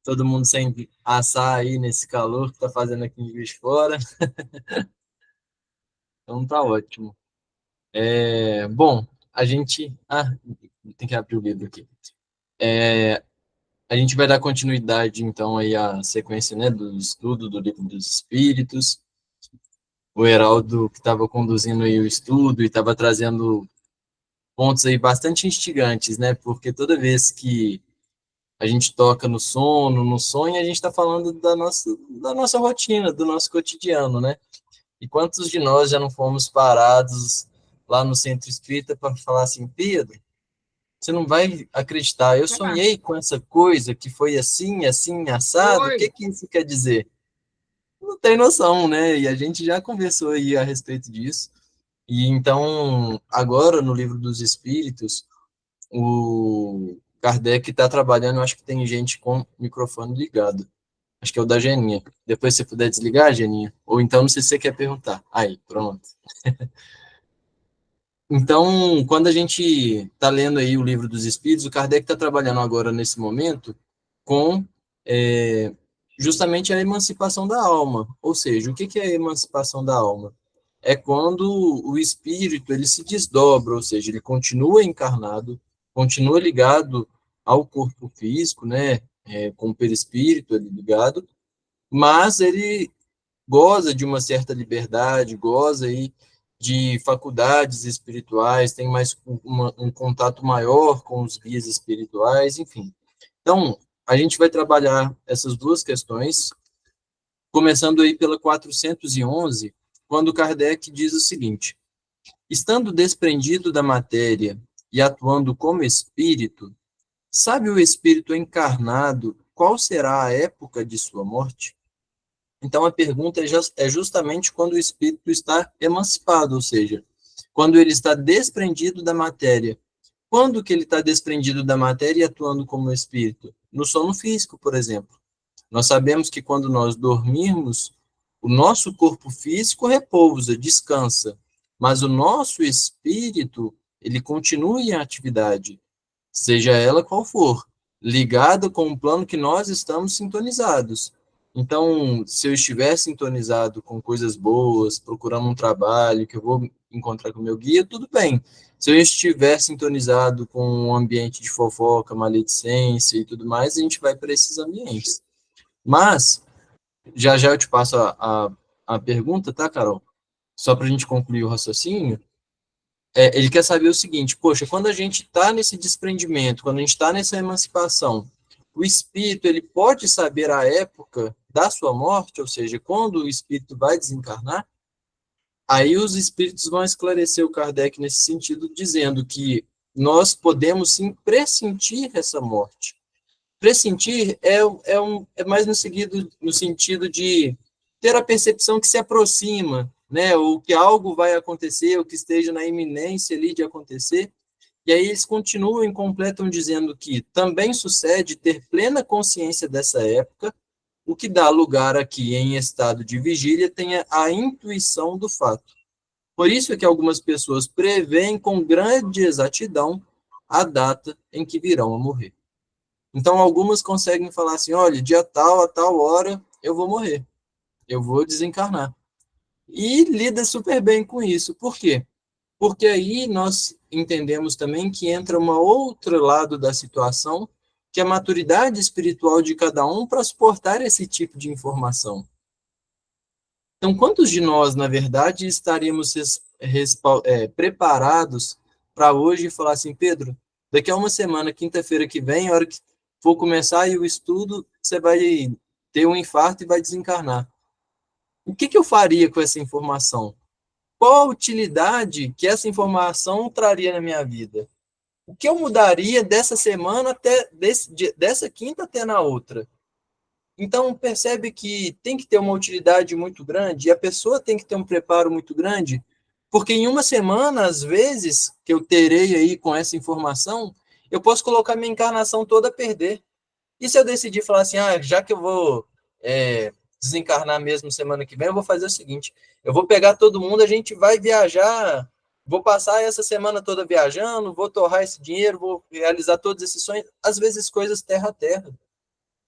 Todo mundo sem assar aí nesse calor que tá fazendo aqui em Juiz de Fora. Então tá ótimo. Bom, a gente. Tem que abrir o livro aqui. A gente vai dar continuidade, então, aí à sequência, né, do estudo do Livro dos Espíritos. O Heraldo, que estava conduzindo aí o estudo e estava trazendo pontos aí bastante instigantes, né? Porque toda vez que a gente toca no sono, no sonho, a gente está falando da nossa rotina, do nosso cotidiano, né? E quantos de nós já não fomos parados lá no centro espírita para falar assim, Pedro, você não vai acreditar, eu Ah, sonhei com essa coisa que foi assim, assim, assado, o que foi. que isso quer dizer? Não tem noção, né? E a gente já conversou aí a respeito disso. E então, agora no Livro dos Espíritos, o Kardec está trabalhando, eu acho que tem gente com o microfone ligado. Acho que é o da Geninha. Depois se você puder desligar, Geninha. Ou então, não sei se você quer perguntar. Aí, pronto. Então, quando a gente está lendo aí o Livro dos Espíritos, o Kardec está trabalhando agora, nesse momento, com é, justamente a emancipação da alma. Ou seja, o que que é a emancipação da alma? É quando o espírito ele se desdobra, ou seja, ele continua encarnado, continua ligado ao corpo físico, né, com o perispírito ali ligado, mas ele goza de uma certa liberdade, goza aí de faculdades espirituais, tem mais um contato maior com os guias espirituais, enfim. Então, a gente vai trabalhar essas duas questões, começando aí pela 411, quando Kardec diz o seguinte: estando desprendido da matéria e atuando como espírito, sabe o espírito encarnado qual será a época de sua morte? Então, a pergunta é justamente quando o espírito está emancipado, ou seja, quando ele está desprendido da matéria. Quando que ele está desprendido da matéria e atuando como espírito? No sono físico, por exemplo. Nós sabemos que quando nós dormirmos, o nosso corpo físico repousa, descansa, mas o nosso espírito, ele continua em atividade, seja ela qual for, ligada com o plano que nós estamos sintonizados. Então, se eu estiver sintonizado com coisas boas, procurando um trabalho que eu vou encontrar com o meu guia, tudo bem. Se eu estiver sintonizado com um ambiente de fofoca, maledicência e tudo mais, a gente vai para esses ambientes. Mas, já já eu te passo a pergunta, tá, Carol? Só para a gente concluir o raciocínio. Ele quer saber o seguinte: poxa, quando a gente está nesse desprendimento, quando a gente está nessa emancipação, o espírito ele pode saber a época da sua morte, ou seja, quando o espírito vai desencarnar? Aí os espíritos vão esclarecer o Kardec nesse sentido, dizendo que nós podemos sim pressentir essa morte. Pressentir é mais no sentido de ter a percepção que se aproxima, né, ou que algo vai acontecer, ou que esteja na iminência ali de acontecer. E aí eles continuam e completam dizendo que também sucede ter plena consciência dessa época, o que dá lugar a que, em estado de vigília, tenha a intuição do fato. Por isso é que algumas pessoas preveem com grande exatidão a data em que virão a morrer. Então, algumas conseguem falar assim: olha, dia tal, a tal hora, eu vou morrer, eu vou desencarnar. E lida super bem com isso. Por quê? Porque aí nós entendemos também que entra uma outro lado da situação, que é a maturidade espiritual de cada um para suportar esse tipo de informação. Então, quantos de nós, na verdade, estaríamos preparados para hoje falar assim, Pedro, daqui a uma semana, quinta-feira que vem, a hora que for começar aí o estudo, você vai ter um infarto e vai desencarnar. O que que eu faria com essa informação? Qual a utilidade que essa informação traria na minha vida? O que eu mudaria dessa semana dessa quinta até na outra? Então, percebe que tem que ter uma utilidade muito grande e a pessoa tem que ter um preparo muito grande, porque em uma semana, às vezes, que eu terei aí com essa informação, eu posso colocar minha encarnação toda a perder. E se eu decidir falar assim, já que eu vou desencarnar mesmo semana que vem, eu vou fazer o seguinte: eu vou pegar todo mundo, a gente vai viajar, vou passar essa semana toda viajando, vou torrar esse dinheiro, vou realizar todos esses sonhos, às vezes coisas terra a terra.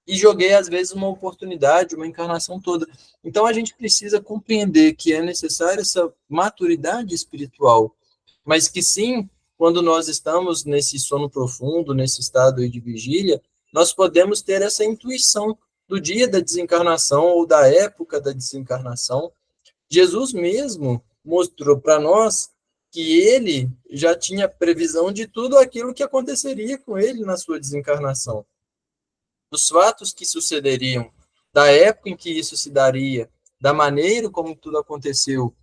e joguei, às vezes, uma oportunidade, uma encarnação toda. Então, a gente precisa compreender que é necessária essa maturidade espiritual, mas que sim, quando nós estamos nesse sono profundo, nesse estado aí de vigília, nós podemos ter essa intuição do dia da desencarnação ou da época da desencarnação. Jesus mesmo mostrou para nós que ele já tinha previsão de tudo aquilo que aconteceria com ele na sua desencarnação, dos fatos que sucederiam, da época em que isso se daria, da maneira como tudo aconteceu.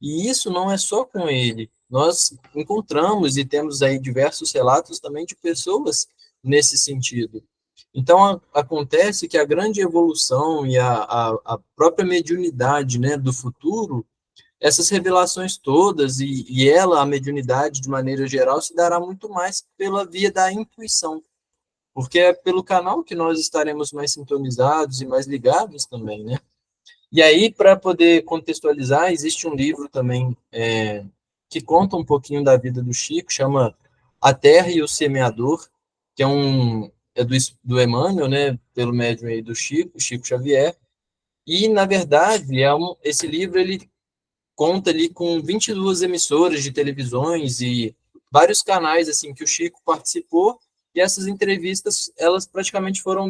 E isso não é só com ele. Nós encontramos e temos aí diversos relatos também de pessoas nesse sentido. Então, acontece que a grande evolução e a própria mediunidade, né, do futuro, essas revelações todas, e ela, a mediunidade, de maneira geral, se dará muito mais pela via da intuição, porque é pelo canal que nós estaremos mais sintonizados e mais ligados também, né? E aí, para poder contextualizar, existe um livro também que conta um pouquinho da vida do Chico, chama A Terra e o Semeador, que é do Emmanuel, né, pelo médium aí do Chico Xavier, e, na verdade, esse livro ele conta ali com 22 emissoras de televisões e vários canais assim que o Chico participou, e essas entrevistas, elas praticamente foram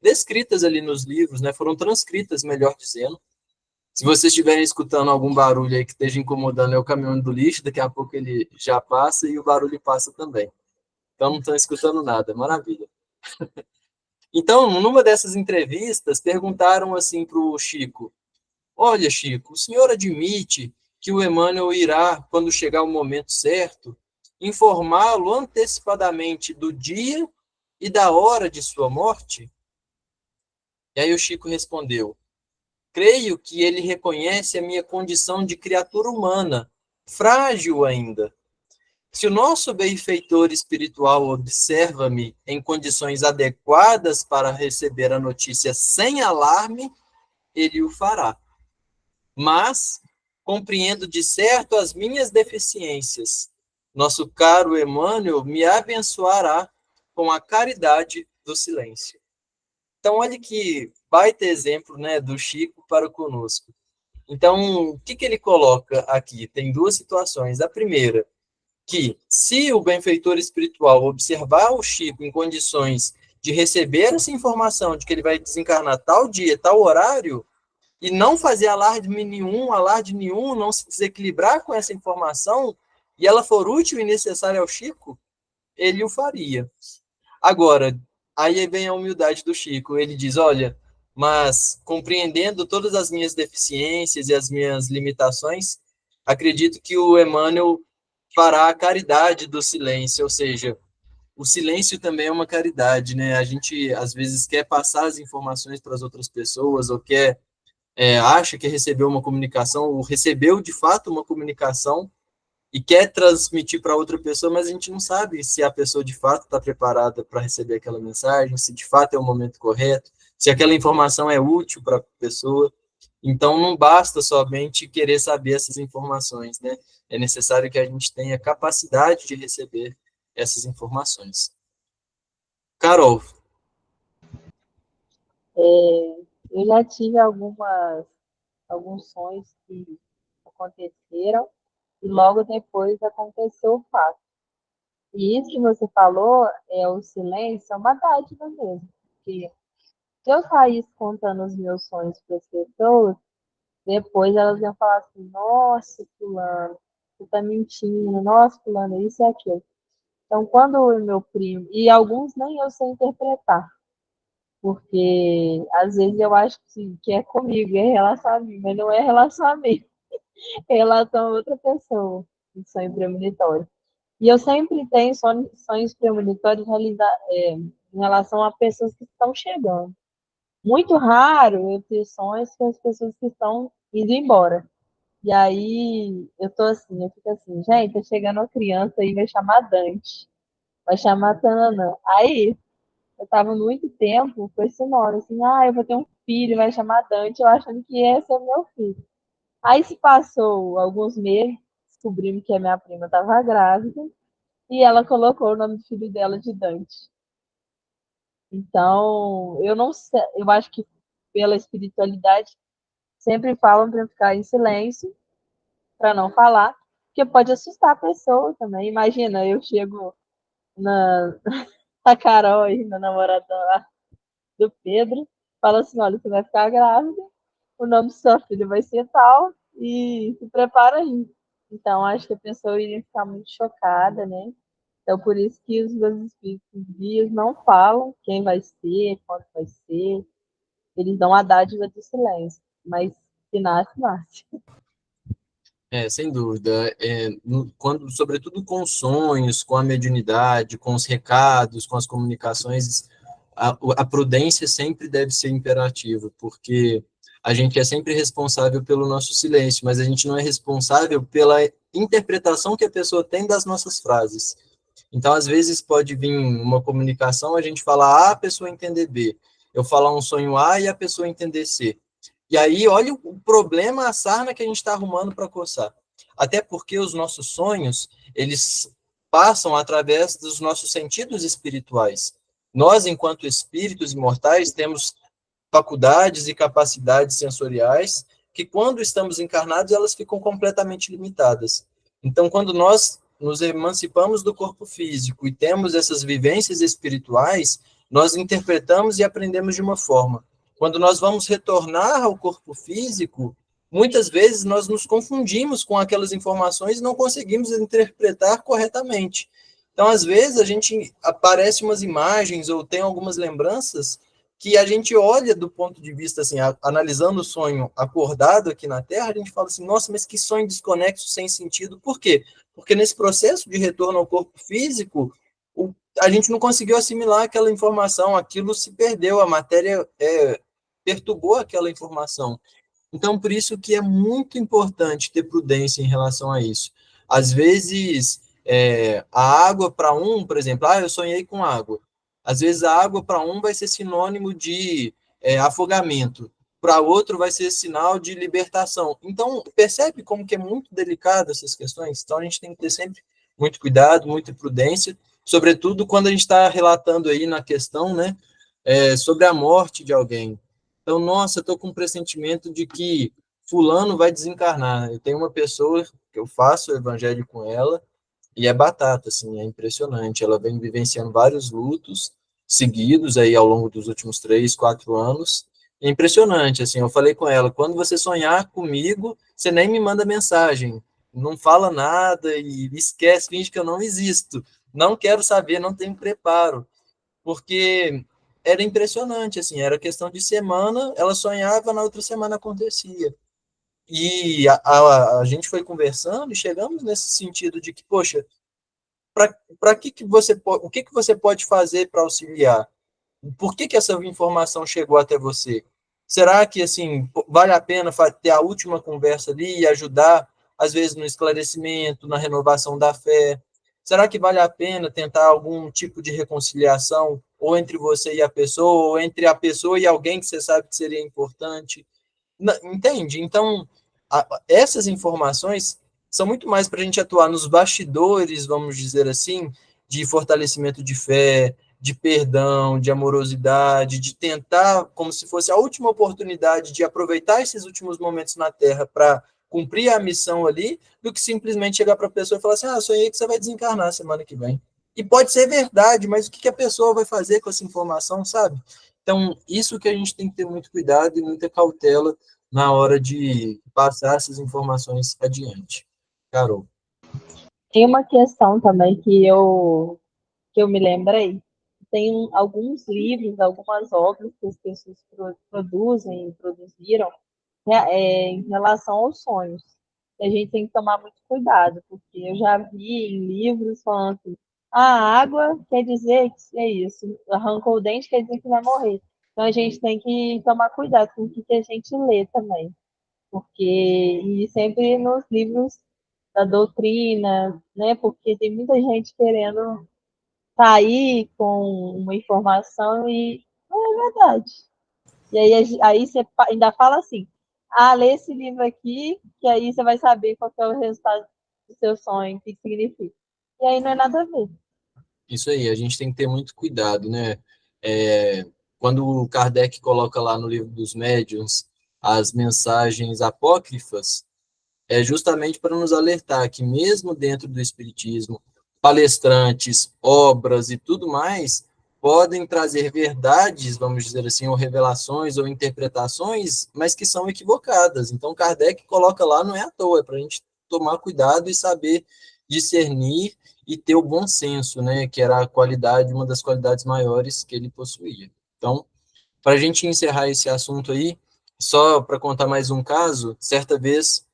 descritas ali nos livros, né? Foram transcritas, melhor dizendo. Se vocês estiverem escutando algum barulho aí que esteja incomodando, é o caminhão do lixo, daqui a pouco ele já passa e o barulho passa também. Então não estão escutando nada, maravilha. Então, numa dessas entrevistas, perguntaram assim para o Chico: Olha, Chico, o senhor admite que o Emmanuel irá, quando chegar o momento certo, informá-lo antecipadamente do dia e da hora de sua morte? E aí o Chico respondeu: Creio que ele reconhece a minha condição de criatura humana, frágil ainda. Se o nosso benfeitor espiritual observa-me em condições adequadas para receber a notícia sem alarme, ele o fará. Mas compreendo de certo as minhas deficiências. Nosso caro Emmanuel me abençoará com a caridade do silêncio. Então, olha que baita exemplo, né, do Chico para conosco. Então, o que ele coloca aqui? Tem duas situações. A primeira, que se o benfeitor espiritual observar o Chico em condições de receber essa informação de que ele vai desencarnar tal dia, tal horário, e não fazer alarde nenhum, não se desequilibrar com essa informação, e ela for útil e necessária ao Chico, ele o faria. Agora, aí vem a humildade do Chico. Ele diz: olha, mas compreendendo todas as minhas deficiências e as minhas limitações, acredito que o Emmanuel fará a caridade do silêncio, ou seja, o silêncio também é uma caridade, né? A gente às vezes quer passar as informações para as outras pessoas ou quer acha que recebeu uma comunicação, ou recebeu de fato uma comunicação e quer transmitir para outra pessoa, mas a gente não sabe se a pessoa de fato está preparada para receber aquela mensagem, se de fato é o momento correto, se aquela informação é útil para a pessoa. Então, não basta somente querer saber essas informações, né? É necessário que a gente tenha capacidade de receber essas informações. Carol. Eu já tive alguns sonhos que aconteceram e logo depois aconteceu o fato. E isso que você falou, o silêncio, é uma dádiva mesmo. Porque se eu saísse contando os meus sonhos para as pessoas, depois elas iam falar assim: nossa, Fulano, você está mentindo, nossa, Fulano, isso e aquilo. Então, quando o meu primo, e alguns nem eu sei interpretar, porque às vezes eu acho que é comigo, é relacionamento, mas não é relacionamento, é relação a outra pessoa, de sonho premonitório. E eu sempre tenho sonhos premonitórios em relação a pessoas que estão chegando. Muito raro eu ter sonhos com as pessoas que estão indo embora. E aí eu fico assim, gente, tá chegando uma criança aí, vai chamar Dante, vai chamar Tananã. Aí eu tava muito tempo com esse nome, assim, eu vou ter um filho, vai chamar Dante, eu achando que esse é o meu filho. Aí se passou alguns meses, descobrimos que a minha prima estava grávida e ela colocou o nome do filho dela de Dante. Então, eu não sei, eu acho que pela espiritualidade sempre falam para ficar em silêncio, para não falar, porque pode assustar a pessoa também. Imagina, eu chego na, na Carol e na namorada do Pedro, falo assim, olha, você vai ficar grávida, o nome do seu filho vai ser tal, e se prepara aí. Então, acho que a pessoa iria ficar muito chocada, né? Então, por isso que os meus espíritos guias não falam quem vai ser, quando vai ser, eles dão a dádiva de silêncio, mas se nasce, nasce. Sem dúvida. Quando, sobretudo com os sonhos, com a mediunidade, com os recados, com as comunicações, a prudência sempre deve ser imperativa, porque a gente é sempre responsável pelo nosso silêncio, mas a gente não é responsável pela interpretação que a pessoa tem das nossas frases. Então, às vezes, pode vir uma comunicação, a gente fala A, a pessoa entender B. Eu falar um sonho A e a pessoa entender C. E aí, olha o problema, a sarna que a gente está arrumando para coçar. Até porque os nossos sonhos, eles passam através dos nossos sentidos espirituais. Nós, enquanto espíritos imortais, temos faculdades e capacidades sensoriais que, quando estamos encarnados, elas ficam completamente limitadas. Então, quando nós nos emancipamos do corpo físico e temos essas vivências espirituais, nós interpretamos e aprendemos de uma forma. Quando nós vamos retornar ao corpo físico, muitas vezes nós nos confundimos com aquelas informações e não conseguimos interpretar corretamente. Então, às vezes, a gente aparece umas imagens ou tem algumas lembranças que a gente olha do ponto de vista, assim, analisando o sonho acordado aqui na Terra, a gente fala assim, nossa, mas que sonho desconexo, sem sentido. Por quê? Porque nesse processo de retorno ao corpo físico, a gente não conseguiu assimilar aquela informação, aquilo se perdeu, a matéria perturbou aquela informação. Então, por isso que é muito importante ter prudência em relação a isso. Às vezes, a água para um, por exemplo, eu sonhei com água. Às vezes, a água para um vai ser sinônimo de afogamento, para outro vai ser sinal de libertação. Então, percebe como que é muito delicado essas questões? Então, a gente tem que ter sempre muito cuidado, muita prudência, sobretudo quando a gente está relatando aí na questão, né, sobre a morte de alguém. Então, nossa, eu estou com um pressentimento de que fulano vai desencarnar. Eu tenho uma pessoa que eu faço o evangelho com ela e é batata, assim, é impressionante. Ela vem vivenciando vários lutos seguidos aí ao longo dos últimos 3, 4 anos. É impressionante, assim, eu falei com ela, quando você sonhar comigo, você nem me manda mensagem, não fala nada e esquece, finge que eu não existo. Não quero saber, não tenho preparo porque era impressionante, assim, era questão de semana, ela sonhava, na outra semana acontecia. E a gente foi conversando e chegamos nesse sentido de que, poxa, para que você o que você pode fazer para auxiliar? Por que essa informação chegou até você? Será que, assim, vale a pena ter a última conversa ali e ajudar, às vezes, no esclarecimento, na renovação da fé? Será que vale a pena tentar algum tipo de reconciliação, ou entre você e a pessoa, ou entre a pessoa e alguém que você sabe que seria importante? Entende? Então, essas informações são muito mais para a gente atuar nos bastidores, vamos dizer assim, de fortalecimento de fé, de perdão, de amorosidade, de tentar, como se fosse a última oportunidade de aproveitar esses últimos momentos na Terra para cumprir a missão ali, do que simplesmente chegar para a pessoa e falar assim, sonhei que você vai desencarnar semana que vem. E pode ser verdade, mas o que a pessoa vai fazer com essa informação, sabe? Então, isso que a gente tem que ter muito cuidado e muita cautela na hora de passar essas informações adiante. Carol. Tem uma questão também que eu me lembrei. Tem alguns livros, algumas obras que as pessoas produzem, produziram, né, em relação aos sonhos. E a gente tem que tomar muito cuidado, porque eu já vi em livros falando assim, a água quer dizer que é isso, arrancou o dente quer dizer que vai morrer. Então a gente tem que tomar cuidado com o que a gente lê também, porque e sempre nos livros da doutrina, né? Porque tem muita gente querendo sair com uma informação e não é verdade. E aí você ainda fala assim, lê esse livro aqui, que aí você vai saber qual é o resultado do seu sonho, o que significa. E aí não é nada a ver. Isso aí, a gente tem que ter muito cuidado, né? Quando o Kardec coloca lá no livro dos médiuns as mensagens apócrifas, é justamente para nos alertar que mesmo dentro do espiritismo, palestrantes, obras e tudo mais podem trazer verdades, vamos dizer assim, ou revelações ou interpretações, mas que são equivocadas. Então, Kardec coloca lá, não é à toa, é para a gente tomar cuidado e saber discernir e ter o bom senso, né, que era a qualidade, uma das qualidades maiores que ele possuía. Então, para a gente encerrar esse assunto aí, só para contar mais um caso, certa vez,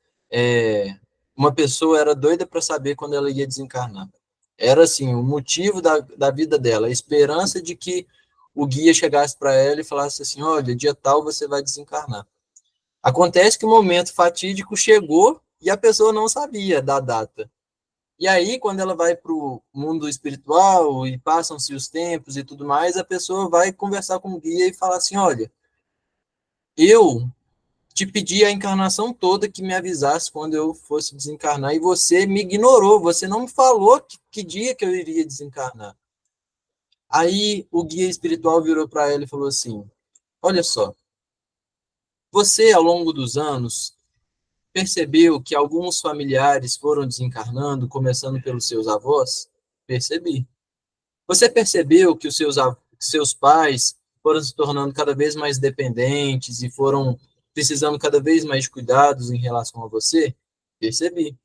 uma pessoa era doida para saber quando ela ia desencarnar. Era assim, o motivo da vida dela, a esperança de que o guia chegasse para ela e falasse assim: olha, dia tal você vai desencarnar. Acontece que o momento fatídico chegou e a pessoa não sabia da data. E aí, quando ela vai para o mundo espiritual e passam-se os tempos e tudo mais, a pessoa vai conversar com o guia e falar assim: olha, eu te pedi a encarnação toda que me avisasse quando eu fosse desencarnar e você me ignorou, você não me falou que dia que eu iria desencarnar. Aí o guia espiritual virou para ela e falou assim: olha só, você ao longo dos anos percebeu que alguns familiares foram desencarnando, começando pelos seus avós? Percebi. Você percebeu que os seus pais foram se tornando cada vez mais dependentes e foram precisando cada vez mais de cuidados em relação a você? Percebi.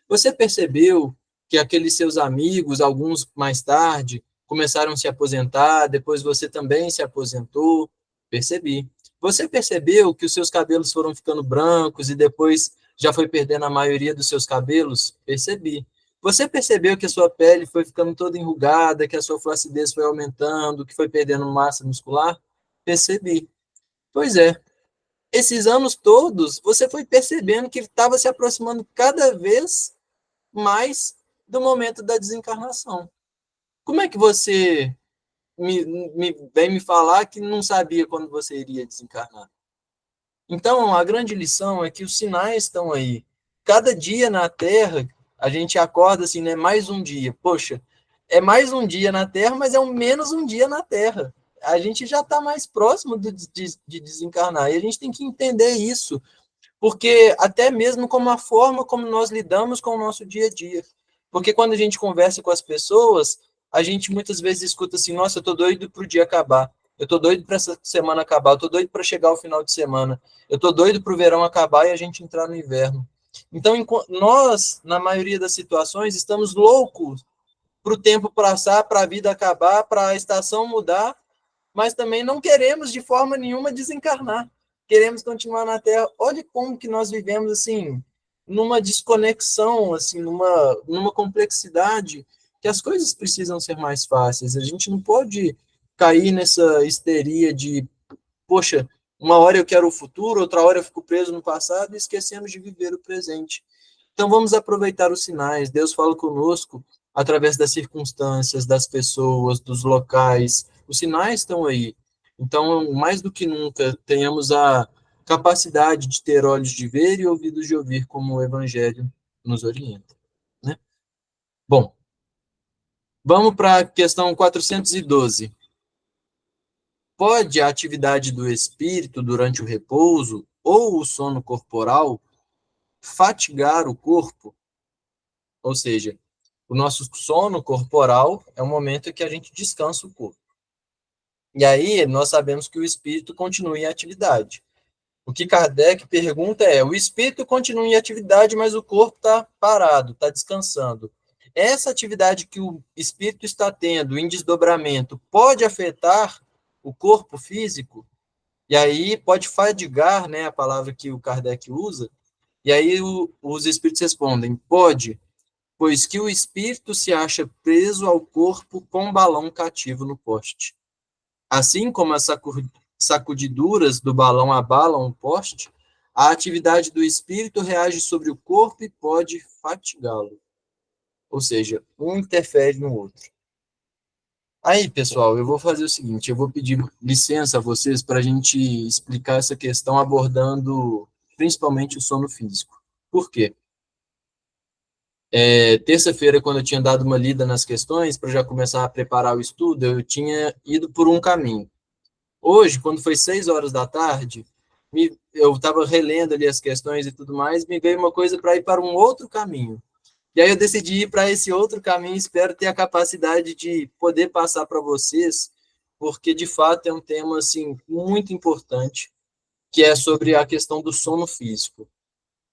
Você percebeu que aqueles seus amigos, alguns mais tarde, começaram a se aposentar, depois você também se aposentou? Percebi. Você percebeu que os seus cabelos foram ficando brancos e depois já foi perdendo a maioria dos seus cabelos? Percebi. Você percebeu que a sua pele foi ficando toda enrugada, que a sua flacidez foi aumentando, que foi perdendo massa muscular? Percebi. Pois é, esses anos todos, você foi percebendo que estava se aproximando cada vez mais do momento da desencarnação. Como é que você vem me falar que não sabia quando você iria desencarnar? Então, a grande lição é que os sinais estão aí. Cada dia na Terra, a gente acorda assim, né? Mais um dia. Poxa, é mais um dia na Terra, mas é um menos um dia na Terra. A gente já está mais próximo de desencarnar. E a gente tem que entender isso, porque até mesmo como a forma como nós lidamos com o nosso dia a dia. Porque quando a gente conversa com as pessoas, a gente muitas vezes escuta assim: nossa, eu tô doido pro dia acabar. Eu tô doido para essa semana acabar, eu tô doido para chegar ao final de semana. Eu tô doido pro verão acabar e a gente entrar no inverno. Então, nós, na maioria das situações, estamos loucos para o tempo passar, para a vida acabar, para a estação mudar, mas também não queremos de forma nenhuma desencarnar. Queremos continuar na Terra. Olha como que nós vivemos assim, numa desconexão, assim, numa complexidade que as coisas precisam ser mais fáceis. A gente não pode cair nessa histeria de, poxa, uma hora eu quero o futuro, outra hora eu fico preso no passado e esquecendo de viver o presente. Então vamos aproveitar os sinais. Deus fala conosco através das circunstâncias, das pessoas, dos locais. Os sinais estão aí. Então, mais do que nunca, tenhamos a capacidade de ter olhos de ver e ouvidos de ouvir, como o Evangelho nos orienta, né? Bom, vamos para a questão 412. Pode a atividade do espírito durante o repouso ou o sono corporal fatigar o corpo? Ou seja, o nosso sono corporal é o momento em que a gente descansa o corpo. E aí nós sabemos que o espírito continua em atividade. O que Kardec pergunta é: o espírito continua em atividade, mas o corpo está parado, está descansando. Essa atividade que o espírito está tendo em desdobramento pode afetar o corpo físico? E aí pode fadigar, né, a palavra que o Kardec usa. E aí os espíritos respondem: pode, pois que o espírito se acha preso ao corpo com um balão cativo no poste. Assim como as sacudiduras do balão abalam o poste, a atividade do espírito reage sobre o corpo e pode fatigá-lo. Ou seja, um interfere no outro. Aí, pessoal, eu vou fazer o seguinte: eu vou pedir licença a vocês para a gente explicar essa questão abordando principalmente o sono físico. Por quê? Terça-feira, quando eu tinha dado uma lida nas questões, para já começar a preparar o estudo, eu tinha ido por um caminho. Hoje, quando foi 6 horas da tarde, eu estava relendo ali as questões e tudo mais, me veio uma coisa para ir para um outro caminho. E aí eu decidi ir para esse outro caminho, espero ter a capacidade de poder passar para vocês, porque de fato é um tema assim muito importante, que é sobre a questão do sono físico.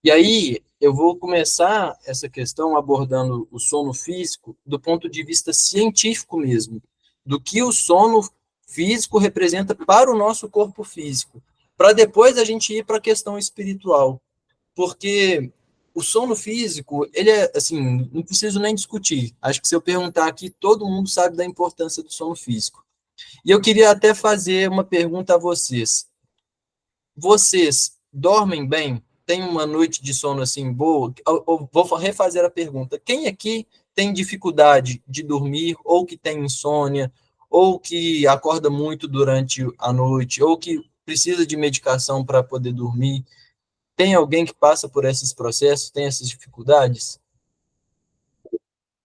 E aí eu vou começar essa questão abordando o sono físico do ponto de vista científico mesmo, do que o sono físico representa para o nosso corpo físico, para depois a gente ir para a questão espiritual, porque o sono físico, ele é, assim, não preciso nem discutir. Acho que se eu perguntar aqui, todo mundo sabe da importância do sono físico. E eu queria até fazer uma pergunta a vocês. Vocês dormem bem? Tem uma noite de sono assim boa? Eu vou refazer a pergunta. Quem aqui tem dificuldade de dormir, ou que tem insônia, ou que acorda muito durante a noite, ou que precisa de medicação para poder dormir? Tem alguém que passa por esses processos, tem essas dificuldades?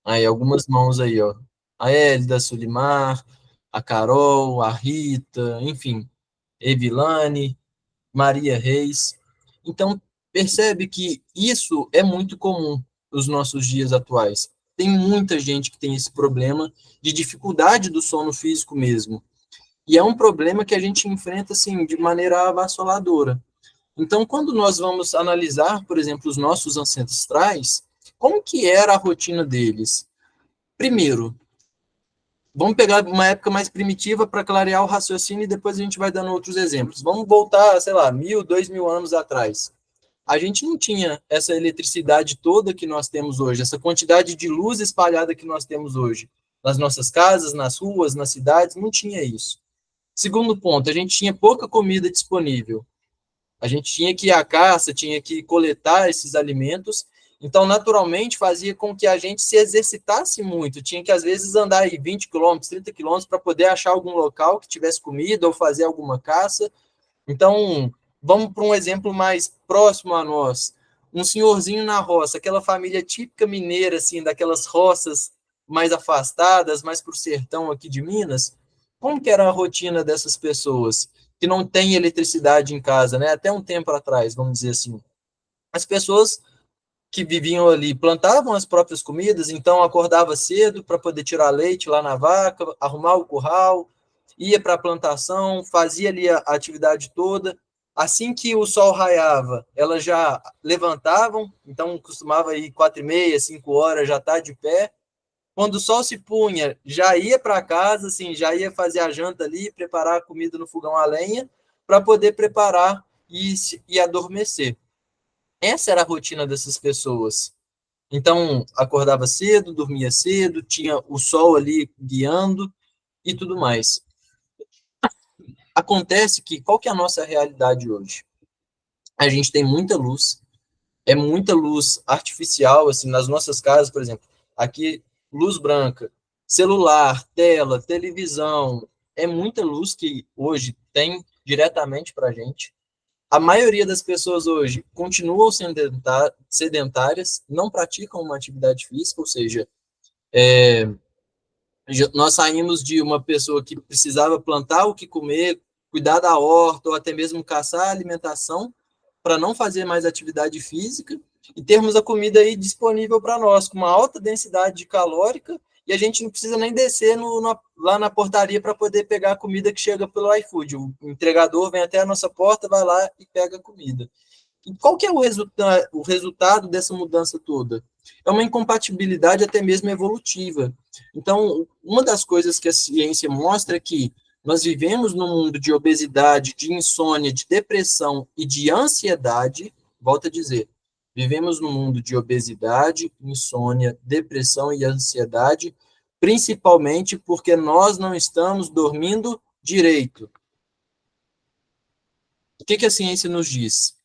Aí, algumas mãos aí, ó. A Hélida, a Sulimar, a Carol, a Rita, enfim, Evilane, Maria Reis. Então, percebe que isso é muito comum nos nossos dias atuais. Tem muita gente que tem esse problema de dificuldade do sono físico mesmo. E é um problema que a gente enfrenta, assim, de maneira avassaladora. Então, quando nós vamos analisar, por exemplo, os nossos ancestrais, como que era a rotina deles? Primeiro, vamos pegar uma época mais primitiva para clarear o raciocínio e depois a gente vai dando outros exemplos. Vamos voltar, sei lá, 1.000, 2.000 anos atrás. A gente não tinha essa eletricidade toda que nós temos hoje, essa quantidade de luz espalhada que nós temos hoje. Nas nossas casas, nas ruas, nas cidades, não tinha isso. Segundo ponto, a gente tinha pouca comida disponível. A gente tinha que ir à caça, tinha que coletar esses alimentos, então naturalmente fazia com que a gente se exercitasse muito, tinha que às vezes andar aí 20 quilômetros, 30 quilômetros para poder achar algum local que tivesse comida ou fazer alguma caça. Então, vamos para um exemplo mais próximo a nós. Um senhorzinho na roça, aquela família típica mineira, assim, daquelas roças mais afastadas, mais para o sertão aqui de Minas. Como que era a rotina dessas pessoas que não têm eletricidade em casa, né? Até um tempo atrás, vamos dizer assim. As pessoas que viviam ali plantavam as próprias comidas, então acordava cedo para poder tirar leite lá na vaca, arrumar o curral, ia para a plantação, fazia ali a atividade toda. Assim que o sol raiava, elas já levantavam, então costumava ir 4h30, 5 horas, já tá de pé. Quando o sol se punha, já ia para casa, assim, já ia fazer a janta ali, preparar a comida no fogão a lenha, para poder preparar e adormecer. Essa era a rotina dessas pessoas. Então, acordava cedo, dormia cedo, tinha o sol ali guiando e tudo mais. Acontece que, qual que é a nossa realidade hoje? A gente tem muita luz, é muita luz artificial, assim, nas nossas casas, por exemplo, aqui, luz branca, celular, tela, televisão, é muita luz que hoje tem diretamente para a gente. A maioria das pessoas hoje continuam sedentárias, não praticam uma atividade física, ou seja, nós saímos de uma pessoa que precisava plantar o que comer, cuidar da horta, ou até mesmo caçar a alimentação, para não fazer mais atividade física, e termos a comida aí disponível para nós, com uma alta densidade calórica, e a gente não precisa nem descer lá na portaria para poder pegar a comida que chega pelo iFood. O entregador vem até a nossa porta, vai lá e pega a comida. E qual que é o resultado dessa mudança toda? É uma incompatibilidade até mesmo evolutiva. Então, uma das coisas que a ciência mostra é que nós vivemos num mundo de obesidade, de insônia, de depressão e de ansiedade. Volto a dizer, vivemos num mundo de obesidade, insônia, depressão e ansiedade, principalmente porque nós não estamos dormindo direito. O que a ciência nos diz?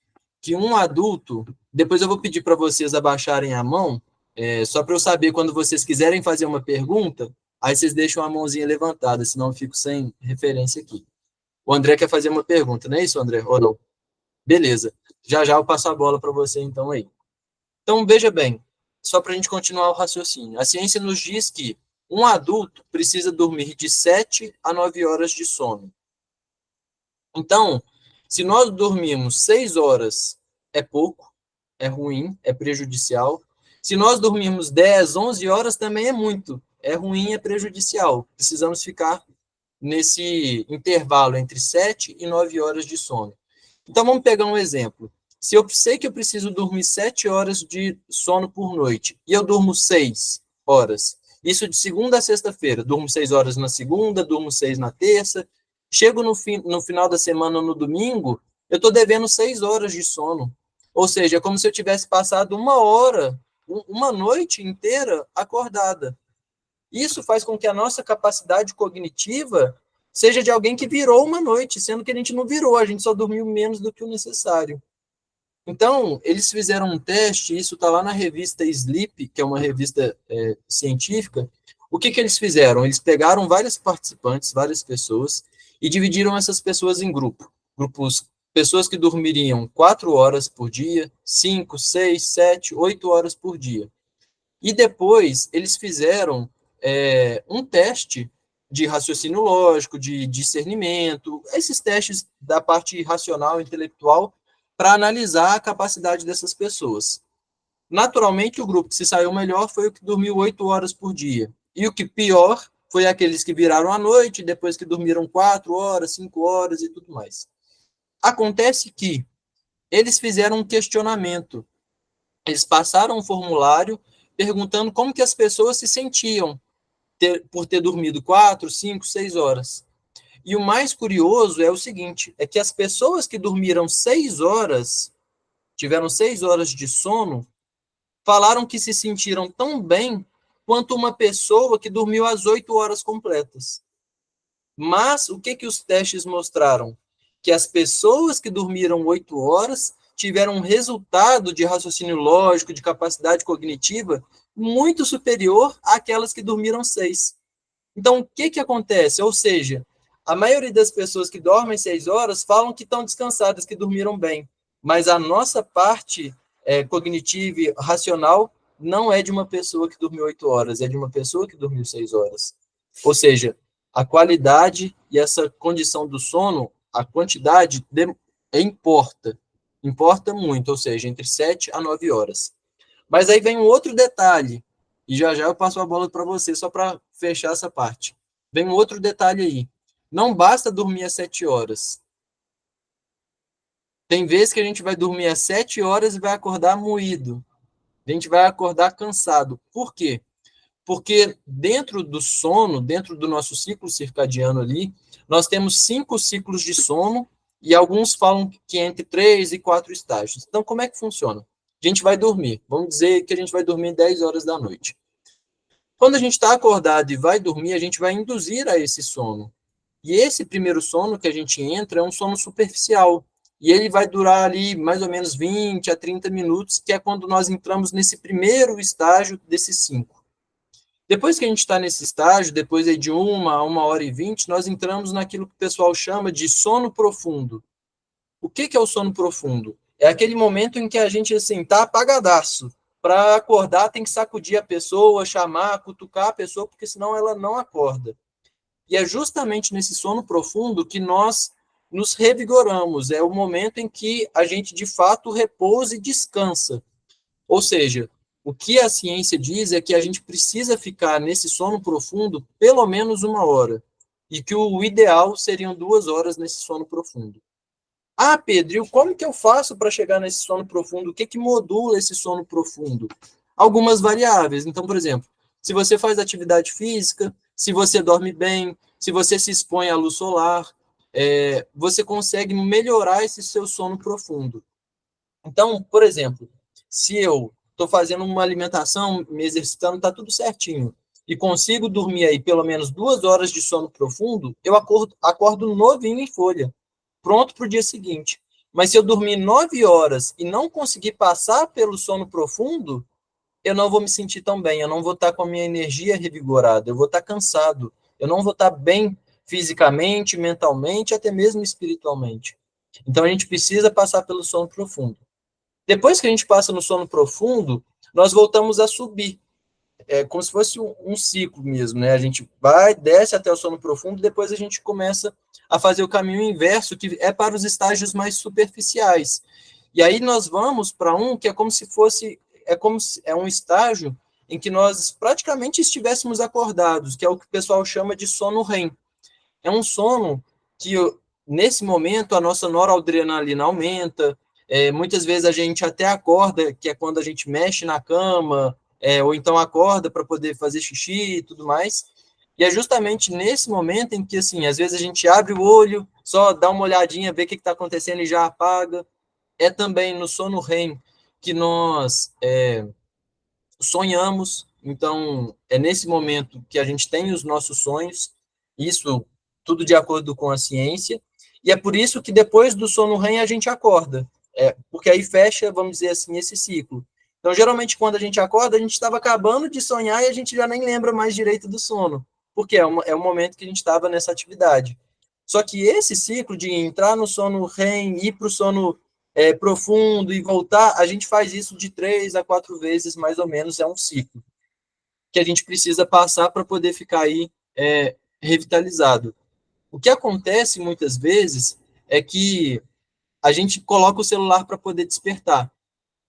Que um adulto, depois eu vou pedir para vocês abaixarem a mão, só para eu saber quando vocês quiserem fazer uma pergunta, aí vocês deixam a mãozinha levantada, senão eu fico sem referência aqui. O André quer fazer uma pergunta, não é isso, André? Ou não? Beleza. Já já eu passo a bola para você então aí. Então, veja bem, só para a gente continuar o raciocínio, a ciência nos diz que um adulto precisa dormir de 7 a 9 horas de sono. Então, se nós dormirmos 6 horas, é pouco, é ruim, é prejudicial. Se nós dormirmos 10, 11 horas, também é muito, é ruim, é prejudicial. Precisamos ficar nesse intervalo entre 7 e 9 horas de sono. Então, vamos pegar um exemplo. Se eu sei que eu preciso dormir 7 horas de sono por noite e eu durmo 6 horas, isso de segunda a sexta-feira, durmo 6 horas na segunda, durmo 6 na terça, chego no final da semana, no domingo, eu estou devendo 6 horas de sono. Ou seja, é como se eu tivesse passado uma hora, uma noite inteira acordada. Isso faz com que a nossa capacidade cognitiva seja de alguém que virou uma noite, sendo que a gente não virou, a gente só dormiu menos do que o necessário. Então, eles fizeram um teste, isso está lá na revista Sleep, que é uma revista científica. O que eles fizeram? Eles pegaram vários participantes, várias pessoas, e dividiram essas pessoas em grupos, pessoas que dormiriam 4 horas por dia, 5, 6, 7, 8 horas por dia. E depois eles fizeram um teste de raciocínio lógico, de discernimento, esses testes da parte racional, intelectual, para analisar a capacidade dessas pessoas. Naturalmente, o grupo que se saiu melhor foi o que dormiu 8 horas por dia. E o que pior foi aqueles que viraram à noite, depois que dormiram 4 horas, 5 horas e tudo mais. Acontece que eles fizeram um questionamento. Eles passaram um formulário perguntando como que as pessoas se sentiam por ter dormido 4, 5, 6 horas. E o mais curioso é o seguinte, é que as pessoas que dormiram 6 horas, tiveram 6 horas de sono, falaram que se sentiram tão bem quanto uma pessoa que dormiu as 8 horas completas. Mas o que os testes mostraram? Que as pessoas que dormiram 8 horas tiveram um resultado de raciocínio lógico, de capacidade cognitiva, muito superior àquelas que dormiram 6. Então, o que acontece? Ou seja, a maioria das pessoas que dormem 6 horas falam que estão descansadas, que dormiram bem. Mas a nossa parte cognitiva e racional não é de uma pessoa que dormiu 8 horas, é de uma pessoa que dormiu 6 horas. Ou seja, a qualidade e essa condição do sono, a quantidade importa. Importa muito, ou seja, entre 7 a 9 horas. Mas aí vem um outro detalhe, e já eu passo a bola para você, só para fechar essa parte. Vem um outro detalhe aí. Não basta dormir às 7 horas. Tem vezes que a gente vai dormir às 7 horas e vai acordar moído. A gente vai acordar cansado. Por quê? Porque dentro do sono, dentro do nosso ciclo circadiano ali, nós temos 5 ciclos de sono e alguns falam que é entre 3 e 4 estágios. Então, como é que funciona? A gente vai dormir. Vamos dizer que a gente vai dormir 10 horas da noite. Quando a gente está acordado e vai dormir, a gente vai induzir a esse sono. E esse primeiro sono que a gente entra é um sono superficial. E ele vai durar ali mais ou menos 20 a 30 minutos, que é quando nós entramos nesse primeiro estágio desses 5. Depois que a gente está nesse estágio, depois de 1 hora e 20, nós entramos naquilo que o pessoal chama de sono profundo. O que é o sono profundo? É aquele momento em que a gente assim, está apagadaço. Para acordar, tem que sacudir a pessoa, chamar, cutucar a pessoa, porque senão ela não acorda. E é justamente nesse sono profundo que nós nos revigoramos. É o momento em que a gente, de fato, repousa e descansa. Ou seja, o que a ciência diz é que a gente precisa ficar nesse sono profundo pelo menos 1 hora. E que o ideal seriam 2 horas nesse sono profundo. Ah, Pedro, como que eu faço para chegar nesse sono profundo? O que modula esse sono profundo? Algumas variáveis. Então, por exemplo, se você faz atividade física, se você dorme bem, se você se expõe à luz solar, você consegue melhorar esse seu sono profundo. Então, por exemplo, se eu estou fazendo uma alimentação, me exercitando, está tudo certinho, e consigo dormir aí pelo menos 2 horas de sono profundo, eu acordo novinho em folha, pronto para o dia seguinte. Mas se eu dormir 9 horas e não conseguir passar pelo sono profundo, eu não vou me sentir tão bem, eu não vou estar com a minha energia revigorada, eu vou estar cansado, eu não vou estar bem fisicamente, mentalmente, até mesmo espiritualmente. Então a gente precisa passar pelo sono profundo. Depois que a gente passa no sono profundo, nós voltamos a subir. É como se fosse um ciclo mesmo, né? A gente vai, desce até o sono profundo, depois a gente começa a fazer o caminho inverso, que é para os estágios mais superficiais. E aí nós vamos para um que é como se fosse, é um estágio em que nós praticamente estivéssemos acordados, que é o que o pessoal chama de sono REM. É um sono que, nesse momento, a nossa noradrenalina aumenta, muitas vezes a gente até acorda, que é quando a gente mexe na cama, ou então acorda para poder fazer xixi e tudo mais. E é justamente nesse momento em que, assim, às vezes a gente abre o olho, só dá uma olhadinha, vê o que está acontecendo e já apaga. É também no sono REM que nós sonhamos, então é nesse momento que a gente tem os nossos sonhos, isso tudo de acordo com a ciência, e é por isso que depois do sono REM a gente acorda, porque aí fecha, vamos dizer assim, esse ciclo. Então, geralmente, quando a gente acorda, a gente estava acabando de sonhar e a gente já nem lembra mais direito do sono, porque é o momento que a gente estava nessa atividade. Só que esse ciclo de entrar no sono REM, ir para o sono profundo e voltar, a gente faz isso de 3 a 4 vezes, mais ou menos, é um ciclo que a gente precisa passar para poder ficar aí revitalizado. O que acontece muitas vezes é que a gente coloca o celular para poder despertar.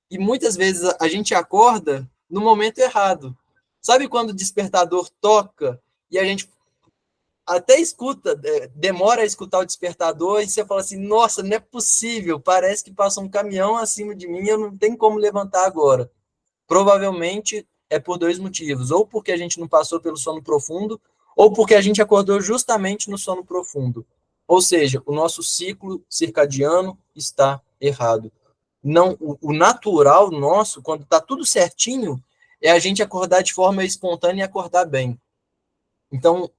E muitas vezes a gente acorda no momento errado. Sabe quando o despertador toca e a gente até escuta, demora a escutar o despertador e você fala assim, nossa, não é possível, parece que passa um caminhão acima de mim, eu não tenho como levantar agora. Provavelmente é por dois motivos, ou porque a gente não passou pelo sono profundo, ou porque a gente acordou justamente no sono profundo. Ou seja, o nosso ciclo circadiano está errado. Não, o natural nosso, quando está tudo certinho, é a gente acordar de forma espontânea e acordar bem. Então,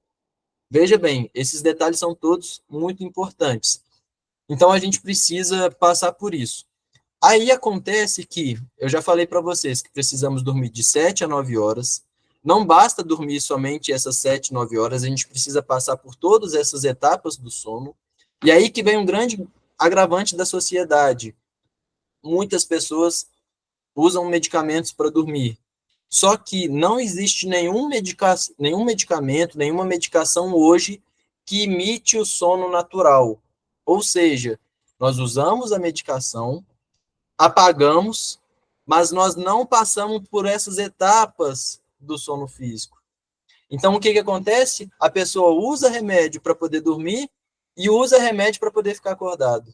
veja bem, esses detalhes são todos muito importantes. Então a gente precisa passar por isso. Aí acontece que, eu já falei para vocês que precisamos dormir de 7 a 9 horas. Não basta dormir somente essas 7, 9 horas, a gente precisa passar por todas essas etapas do sono. E aí que vem um grande agravante da sociedade. Muitas pessoas usam medicamentos para dormir. Só que não existe nenhum medicamento, nenhuma medicação hoje que imite o sono natural. Ou seja, nós usamos a medicação, apagamos, mas nós não passamos por essas etapas do sono físico. Então, o que acontece? A pessoa usa remédio para poder dormir e usa remédio para poder ficar acordado,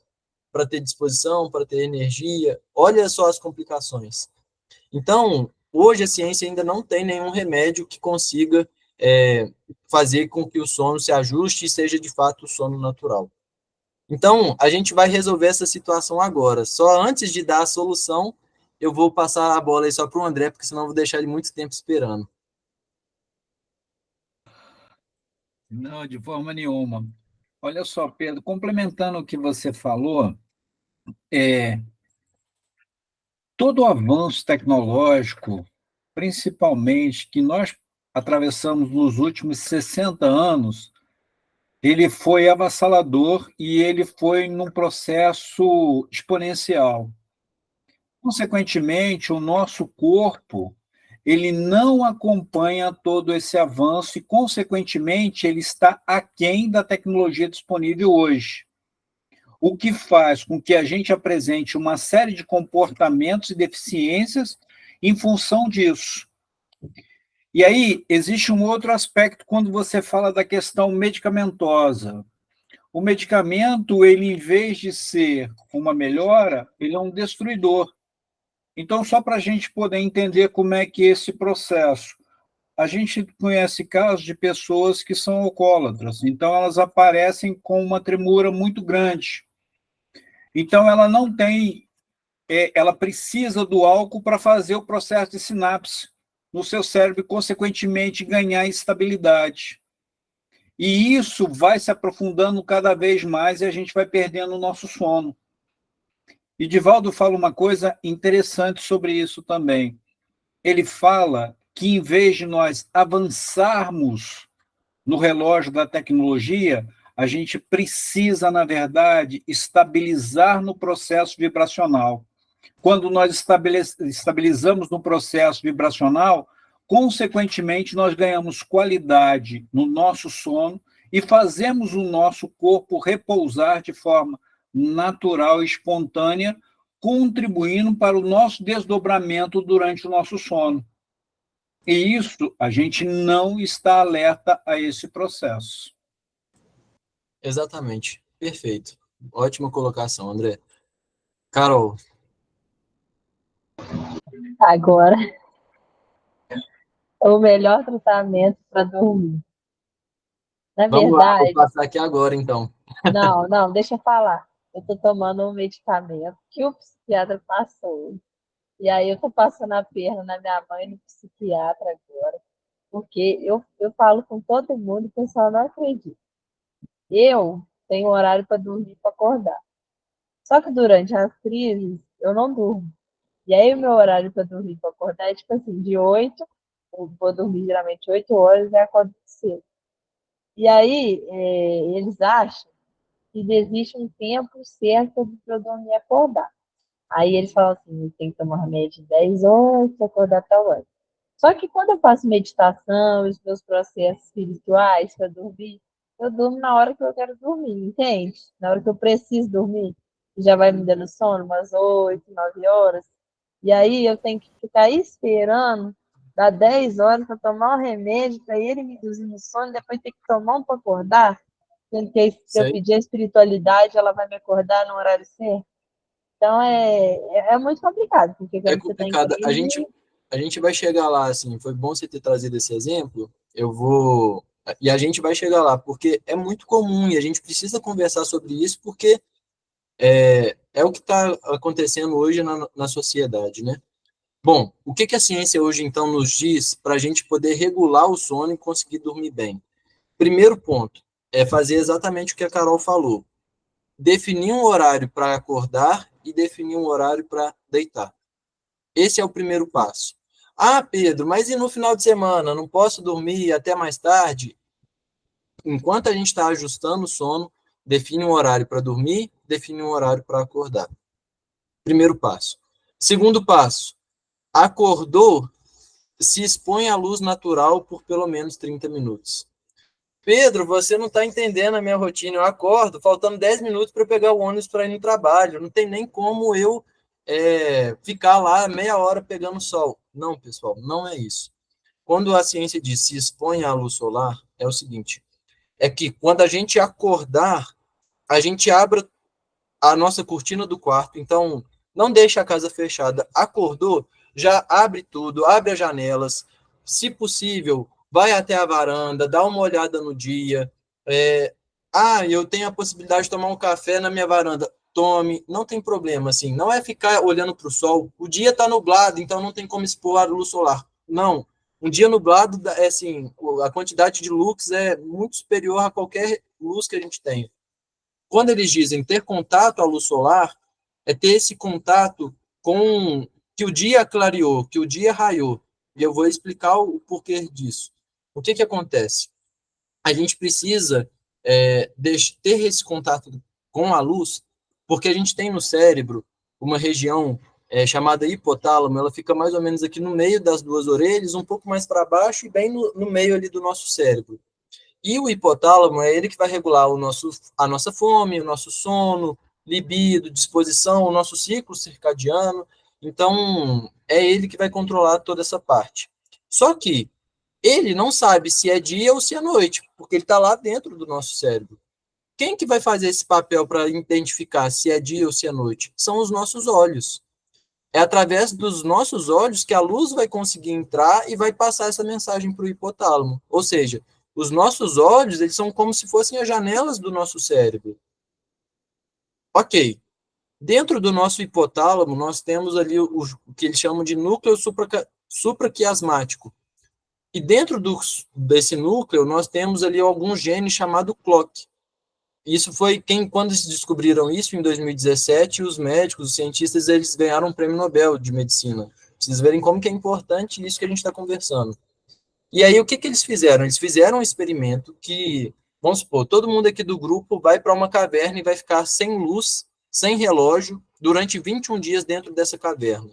para ter disposição, para ter energia. Olha só as complicações. Então, hoje a ciência ainda não tem nenhum remédio que consiga fazer com que o sono se ajuste e seja de fato o sono natural. Então, a gente vai resolver essa situação agora. Só antes de dar a solução, eu vou passar a bola aí só para o André, porque senão eu vou deixar ele muito tempo esperando. Não, de forma nenhuma. Olha só, Pedro, complementando o que você falou, todo o avanço tecnológico, principalmente que nós atravessamos nos últimos 60 anos, ele foi avassalador e ele foi num processo exponencial. Consequentemente, o nosso corpo, ele não acompanha todo esse avanço e, consequentemente, ele está aquém da tecnologia disponível hoje. O que faz com que a gente apresente uma série de comportamentos e deficiências em função disso. E aí, existe um outro aspecto quando você fala da questão medicamentosa. O medicamento, ele, em vez de ser uma melhora, ele é um destruidor. Então, só para a gente poder entender como é que é esse processo, a gente conhece casos de pessoas que são alcoólatras, então elas aparecem com uma tremura muito grande. Então, ela não tem, ela precisa do álcool para fazer o processo de sinapse no seu cérebro e, consequentemente, ganhar estabilidade. E isso vai se aprofundando cada vez mais e a gente vai perdendo o nosso sono. E Divaldo fala uma coisa interessante sobre isso também. Ele fala que, em vez de nós avançarmos no relógio da tecnologia, a gente precisa, na verdade, estabilizar no processo vibracional. Quando nós estabilizamos no processo vibracional, consequentemente, nós ganhamos qualidade no nosso sono e fazemos o nosso corpo repousar de forma natural e espontânea, contribuindo para o nosso desdobramento durante o nosso sono. E isso, a gente não está alerta a esse processo. Exatamente. Perfeito. Ótima colocação, André. Carol. Agora, o melhor tratamento para dormir. Na Vamos lá, vou verdade, passar aqui agora, então. não, deixa eu falar. Eu estou tomando um medicamento que o psiquiatra passou. E aí eu estou passando a perna na minha mãe no psiquiatra agora. Porque eu falo com todo mundo e o pessoal não acredita. Eu tenho horário para dormir e para acordar. Só que durante as crises, eu não durmo. E aí o meu horário para dormir e para acordar é tipo assim, de 8, eu vou dormir geralmente 8 horas e acordo cedo. E aí eles acham que existe um tempo certo para eu dormir e acordar. Aí eles falam assim, tem que tomar remédio de 10 horas para acordar tal hora. Só que quando eu faço meditação, os meus processos espirituais para dormir, eu durmo na hora que eu quero dormir, entende? Na hora que eu preciso dormir, já vai me dando sono, umas 8, 9 horas. E aí eu tenho que ficar esperando dar 10 horas para tomar um remédio, para ele me induzir no sono, depois ter que tomar um para acordar. Sendo que se eu pedir a espiritualidade, ela vai me acordar no horário certo. Então é muito complicado, porque É quando você está em complicado. crise. A gente vai chegar lá, assim, foi bom você ter trazido esse exemplo. Eu vou. E a gente vai chegar lá, porque é muito comum e a gente precisa conversar sobre isso, porque é o que está acontecendo hoje na sociedade, né? Bom, o que a ciência hoje, então, nos diz para a gente poder regular o sono e conseguir dormir bem? Primeiro ponto é fazer exatamente o que a Carol falou. Definir um horário para acordar e definir um horário para deitar. Esse é o primeiro passo. Ah, Pedro, mas e no final de semana? Não posso dormir até mais tarde? Enquanto a gente está ajustando o sono, define um horário para dormir, define um horário para acordar. Primeiro passo. Segundo passo, acordou, se expõe à luz natural por pelo menos 30 minutos. Pedro, você não está entendendo a minha rotina. Eu acordo, faltando 10 minutos para pegar o ônibus para ir no trabalho. Não tem nem como eu ficar lá meia hora pegando sol. Não, pessoal, não é isso. Quando a ciência diz se expõe à luz solar, é o seguinte: é que quando a gente acordar, a gente abre a nossa cortina do quarto. Então, não deixa a casa fechada. Acordou, já abre tudo, abre as janelas. Se possível, vai até a varanda, dá uma olhada no dia. Eu tenho a possibilidade de tomar um café na minha varanda. Tome, não tem problema, assim. Não é ficar olhando para o sol. O dia está nublado, então não tem como expor a luz solar. Não. Um dia nublado, assim, a quantidade de lux é muito superior a qualquer luz que a gente tem. Quando eles dizem ter contato à luz solar, é ter esse contato com que o dia clareou, que o dia raiou. E eu vou explicar o porquê disso. O que acontece? A gente precisa ter esse contato com a luz, porque a gente tem no cérebro uma região chamada hipotálamo, ela fica mais ou menos aqui no meio das duas orelhas, um pouco mais para baixo e bem no meio ali do nosso cérebro. E o hipotálamo é ele que vai regular a nossa fome, o nosso sono, libido, disposição, o nosso ciclo circadiano. Então, é ele que vai controlar toda essa parte. Só que ele não sabe se é dia ou se é noite, porque ele está lá dentro do nosso cérebro. Quem que vai fazer esse papel para identificar se é dia ou se é noite? São os nossos olhos. É através dos nossos olhos que a luz vai conseguir entrar e vai passar essa mensagem para o hipotálamo. Ou seja, os nossos olhos, eles são como se fossem as janelas do nosso cérebro. Ok. Dentro do nosso hipotálamo, nós temos ali o que eles chamam de núcleo supraquiasmático. E dentro desse núcleo, nós temos ali alguns genes chamados clock. Isso foi quando se descobriram isso, em 2017, os médicos, os cientistas, eles ganharam um prêmio Nobel de medicina. Pra vocês verem como que é importante isso que a gente está conversando. E aí, o que eles fizeram? Eles fizeram um experimento que, vamos supor, todo mundo aqui do grupo vai para uma caverna e vai ficar sem luz sem relógio, durante 21 dias dentro dessa caverna.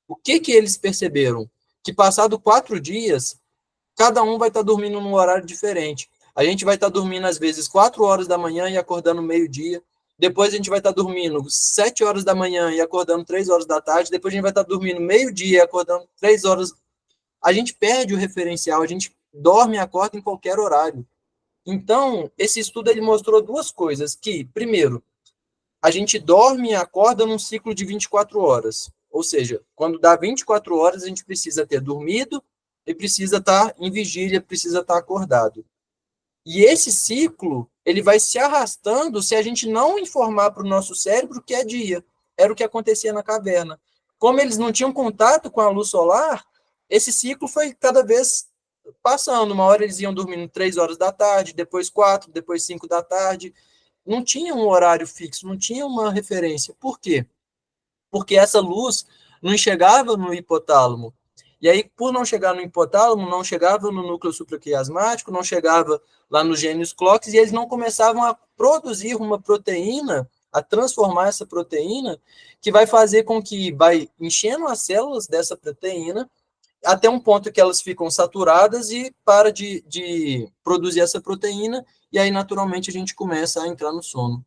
O que eles perceberam? Que passado 4 dias, cada um vai estar dormindo num horário diferente. A gente vai estar dormindo, às vezes, 4 horas da manhã e acordando meio-dia. Depois a gente vai estar dormindo 7 horas da manhã e acordando 3 horas da tarde. Depois a gente vai estar dormindo meio-dia e acordando 3 horas. A gente perde o referencial, a gente dorme e acorda em qualquer horário. Então, esse estudo ele mostrou 2 coisas. Que, primeiro, a gente dorme e acorda num ciclo de 24 horas. Ou seja, quando dá 24 horas, a gente precisa ter dormido e precisa estar em vigília, precisa estar acordado. E esse ciclo, ele vai se arrastando se a gente não informar para o nosso cérebro que é dia. Era o que acontecia na caverna. Como eles não tinham contato com a luz solar, esse ciclo foi cada vez passando. Uma hora eles iam dormindo 3 horas da tarde, depois 4, depois 5 da tarde. Não tinha um horário fixo, não tinha uma referência. Por quê? Porque essa luz não chegava no hipotálamo. E aí, por não chegar no hipotálamo, não chegava no núcleo supraquiasmático, não chegava lá nos gênios cloques, e eles não começavam a produzir uma proteína, a transformar essa proteína, que vai fazer com que vai enchendo as células dessa proteína, até um ponto que elas ficam saturadas e para de produzir essa proteína, e aí, naturalmente, a gente começa a entrar no sono.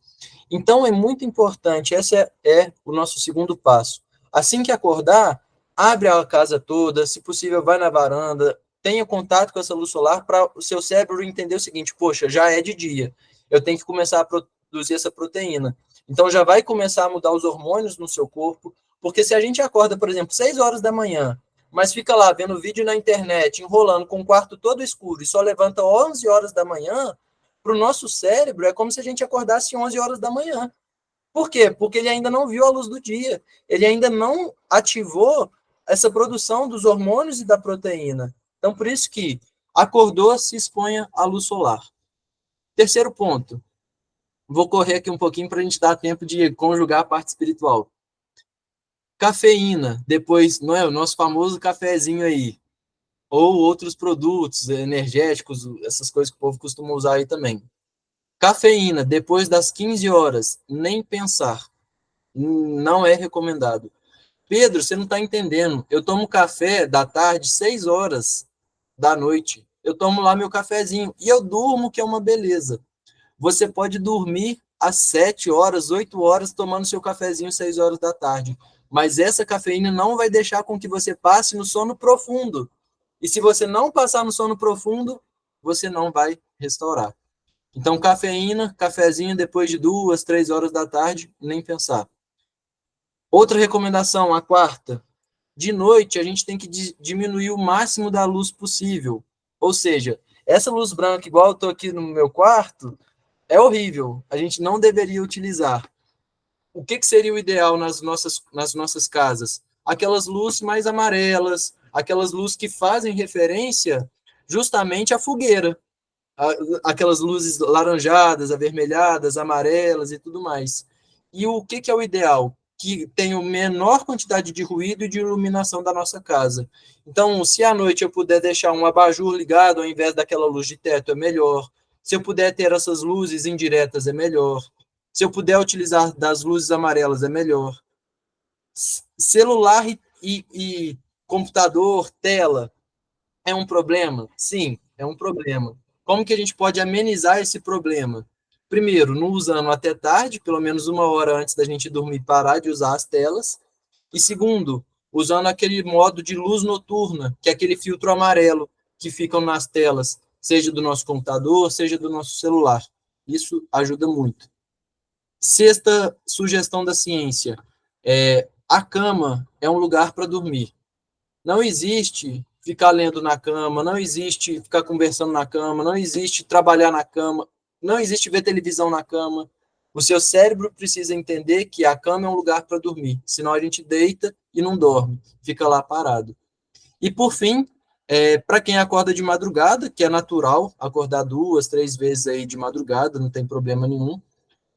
Então, é muito importante, esse é o nosso segundo passo. Assim que acordar, abre a casa toda, se possível, vai na varanda, tenha contato com essa luz solar para o seu cérebro entender o seguinte, poxa, já é de dia, eu tenho que começar a produzir essa proteína. Então, já vai começar a mudar os hormônios no seu corpo, porque se a gente acorda, por exemplo, 6 horas da manhã, mas fica lá vendo vídeo na internet, enrolando com o quarto todo escuro e só levanta 11 horas da manhã, para o nosso cérebro é como se a gente acordasse 11 horas da manhã. Por quê? Porque ele ainda não viu a luz do dia. Ele ainda não ativou essa produção dos hormônios e da proteína. Então, por isso que acordou, se exponha à luz solar. Terceiro ponto. Vou correr aqui um pouquinho para a gente dar tempo de conjugar a parte espiritual. Cafeína, depois, não é o nosso famoso cafezinho aí, ou outros produtos energéticos, essas coisas que o povo costuma usar aí também. Cafeína, depois das 15 horas, nem pensar. Não é recomendado. Pedro, você não está entendendo. Eu tomo café da tarde, 6 horas da noite. Eu tomo lá meu cafezinho e eu durmo, que é uma beleza. Você pode dormir às 7 horas, 8 horas, tomando seu cafezinho 6 horas da tarde. Mas essa cafeína não vai deixar com que você passe no sono profundo. E se você não passar no sono profundo, você não vai restaurar. Então, cafeína, cafezinho depois de 2, 3 horas da tarde, nem pensar. Outra recomendação, a quarta. De noite, a gente tem que diminuir o máximo da luz possível. Ou seja, essa luz branca, igual eu estou aqui no meu quarto, é horrível. A gente não deveria utilizar. O que seria o ideal nas nossas casas? Aquelas luzes mais amarelas, aquelas luzes que fazem referência justamente à fogueira. Aquelas luzes laranjadas, avermelhadas, amarelas e tudo mais. E o que é o ideal? Que tenha a menor quantidade de ruído e de iluminação da nossa casa. Então, se à noite eu puder deixar um abajur ligado ao invés daquela luz de teto, é melhor. Se eu puder ter essas luzes indiretas, é melhor. Se eu puder utilizar das luzes amarelas, é melhor. Celular e computador, tela, é um problema? Sim, é um problema. Como que a gente pode amenizar esse problema? Primeiro, não usando até tarde, pelo menos 1 hora antes da gente dormir, parar de usar as telas. E segundo, usando aquele modo de luz noturna, que é aquele filtro amarelo que fica nas telas, seja do nosso computador, seja do nosso celular. Isso ajuda muito. Sexta sugestão da ciência, a cama é um lugar para dormir. Não existe ficar lendo na cama, não existe ficar conversando na cama, não existe trabalhar na cama, não existe ver televisão na cama. O seu cérebro precisa entender que a cama é um lugar para dormir, senão a gente deita e não dorme, fica lá parado. E, por fim, para quem acorda de madrugada, que é natural acordar 2, 3 vezes aí de madrugada, não tem problema nenhum,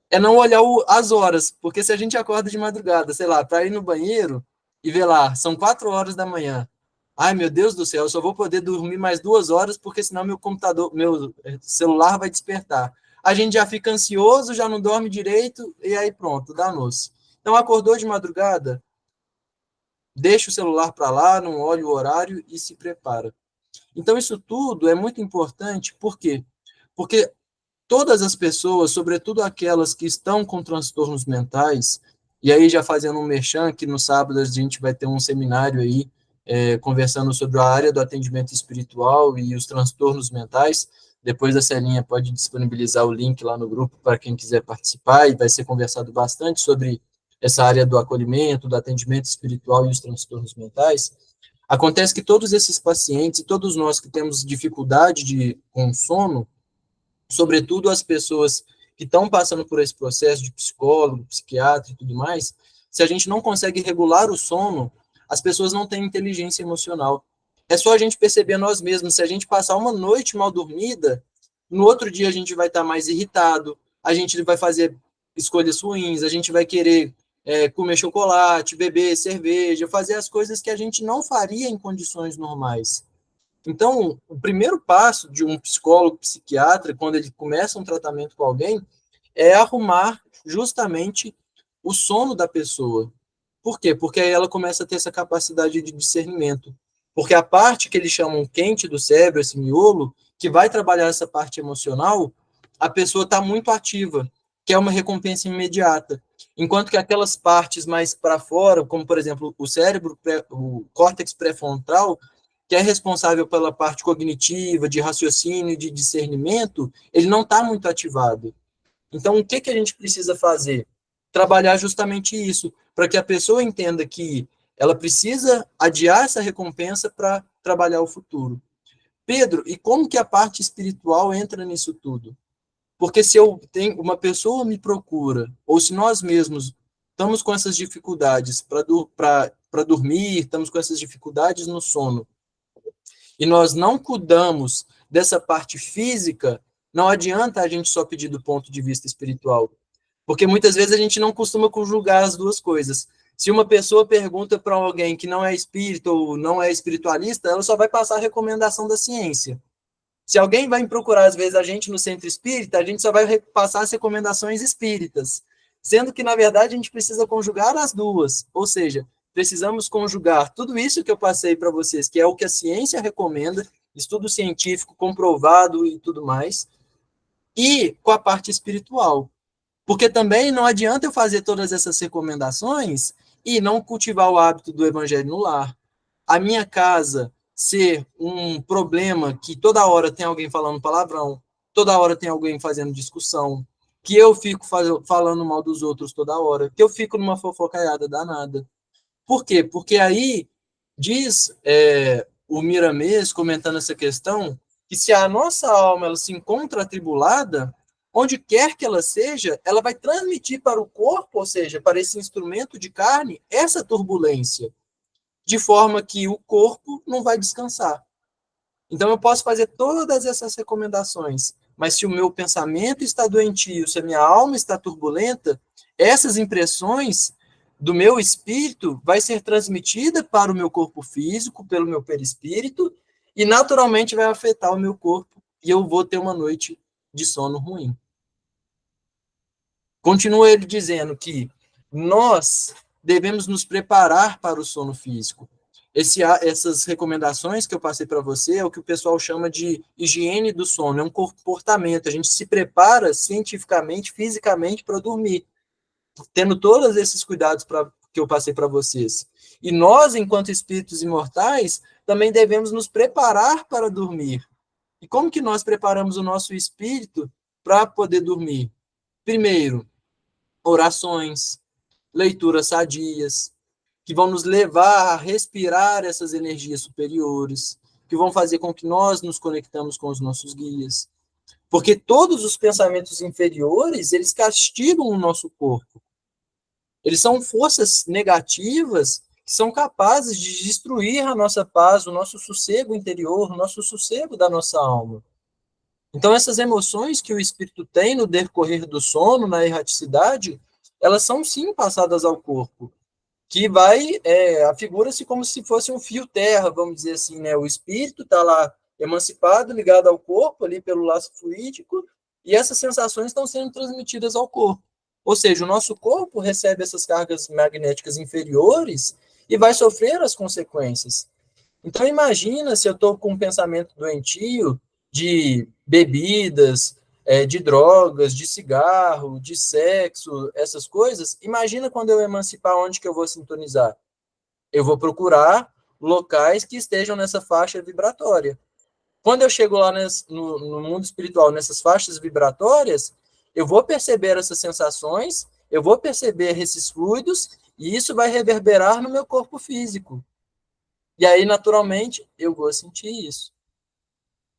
é não olhar as horas, porque se a gente acorda de madrugada, sei lá, para ir no banheiro e ver lá, são 4 horas da manhã. Ai, meu Deus do céu, eu só vou poder dormir mais 2 horas, porque senão meu computador, meu celular vai despertar. a gente já fica ansioso, já não dorme direito, e aí pronto, danou-se. Então, acordou de madrugada, deixa o celular para lá, não olha o horário e se prepara. Então, isso tudo é muito importante, por quê? Porque todas as pessoas, sobretudo aquelas que estão com transtornos mentais, e aí já fazendo um merchan, que no sábado a gente vai ter um seminário aí, conversando sobre a área do atendimento espiritual e os transtornos mentais. Depois a Celinha pode disponibilizar o link lá no grupo para quem quiser participar, e vai ser conversado bastante sobre essa área do acolhimento, do atendimento espiritual e os transtornos mentais. Acontece que todos esses pacientes, e todos nós que temos dificuldade com sono, sobretudo as pessoas que estão passando por esse processo de psicólogo, psiquiatra e tudo mais, se a gente não consegue regular o sono, as pessoas não têm inteligência emocional. É só a gente perceber nós mesmos, se a gente passar uma noite mal dormida, no outro dia a gente vai estar mais irritado, a gente vai fazer escolhas ruins, a gente vai querer comer chocolate, beber cerveja, fazer as coisas que a gente não faria em condições normais. Então, o primeiro passo de um psicólogo, psiquiatra, quando ele começa um tratamento com alguém, é arrumar justamente o sono da pessoa. Por quê? Porque aí ela começa a ter essa capacidade de discernimento. Porque a parte que eles chamam quente do cérebro, esse miolo, que vai trabalhar essa parte emocional, a pessoa está muito ativa, que é uma recompensa imediata. Enquanto que aquelas partes mais para fora, como, por exemplo, o cérebro, o córtex pré-frontal, que é responsável pela parte cognitiva, de raciocínio, de discernimento, ele não está muito ativado. Então, o que a gente precisa fazer? Trabalhar justamente isso, para que a pessoa entenda que ela precisa adiar essa recompensa para trabalhar o futuro. Pedro, e como que a parte espiritual entra nisso tudo? Porque se uma pessoa me procura, ou se nós mesmos estamos com essas dificuldades para dormir, estamos com essas dificuldades no sono, e nós não cuidamos dessa parte física, não adianta a gente só pedir do ponto de vista espiritual. Porque muitas vezes a gente não costuma conjugar as duas coisas. Se uma pessoa pergunta para alguém que não é espírita ou não é espiritualista, ela só vai passar a recomendação da ciência. Se alguém vai procurar, às vezes, a gente no centro espírita, a gente só vai passar as recomendações espíritas. Sendo que, na verdade, a gente precisa conjugar as duas. Ou seja, precisamos conjugar tudo isso que eu passei para vocês, que é o que a ciência recomenda, estudo científico comprovado e tudo mais, e com a parte espiritual. Porque também não adianta eu fazer todas essas recomendações e não cultivar o hábito do evangelho no lar. A minha casa ser um problema que toda hora tem alguém falando palavrão, toda hora tem alguém fazendo discussão, que eu fico falando mal dos outros toda hora, que eu fico numa fofocaiada danada. Por quê? Porque aí diz o Miramês, comentando essa questão, que se a nossa alma ela se encontra atribulada, onde quer que ela seja, ela vai transmitir para o corpo, ou seja, para esse instrumento de carne, essa turbulência, de forma que o corpo não vai descansar. Então eu posso fazer todas essas recomendações, mas se o meu pensamento está doentio, se a minha alma está turbulenta, essas impressões do meu espírito vai ser transmitida para o meu corpo físico, pelo meu perispírito, e naturalmente vai afetar o meu corpo, e eu vou ter uma noite de sono ruim. Continua ele dizendo que nós devemos nos preparar para o sono físico. Essas recomendações que eu passei para você é o que o pessoal chama de higiene do sono, é um comportamento, a gente se prepara cientificamente, fisicamente para dormir, tendo todos esses cuidados que eu passei para vocês. E nós, enquanto espíritos imortais, também devemos nos preparar para dormir. E como que nós preparamos o nosso espírito para poder dormir? Primeiro, orações, leituras sadias, que vão nos levar a respirar essas energias superiores, que vão fazer com que nós nos conectamos com os nossos guias. Porque todos os pensamentos inferiores, eles castigam o nosso corpo. Eles são forças negativas que são capazes de destruir a nossa paz, o nosso sossego interior, o nosso sossego da nossa alma. Então, essas emoções que o espírito tem no decorrer do sono, na erraticidade, elas são sim passadas ao corpo, que vai, afigura-se como se fosse um fio terra, vamos dizer assim, né? O espírito está lá emancipado, ligado ao corpo, ali pelo laço fluídico, e essas sensações estão sendo transmitidas ao corpo. Ou seja, o nosso corpo recebe essas cargas magnéticas inferiores e vai sofrer as consequências. Então, imagina se eu estou com um pensamento doentio de bebidas, de drogas, de cigarro, de sexo, essas coisas. Imagina quando eu emancipar, onde que eu vou sintonizar? Eu vou procurar locais que estejam nessa faixa vibratória. Quando eu chego lá no mundo espiritual, nessas faixas vibratórias, eu vou perceber essas sensações, eu vou perceber esses fluidos, e isso vai reverberar no meu corpo físico. E aí, naturalmente, eu vou sentir isso.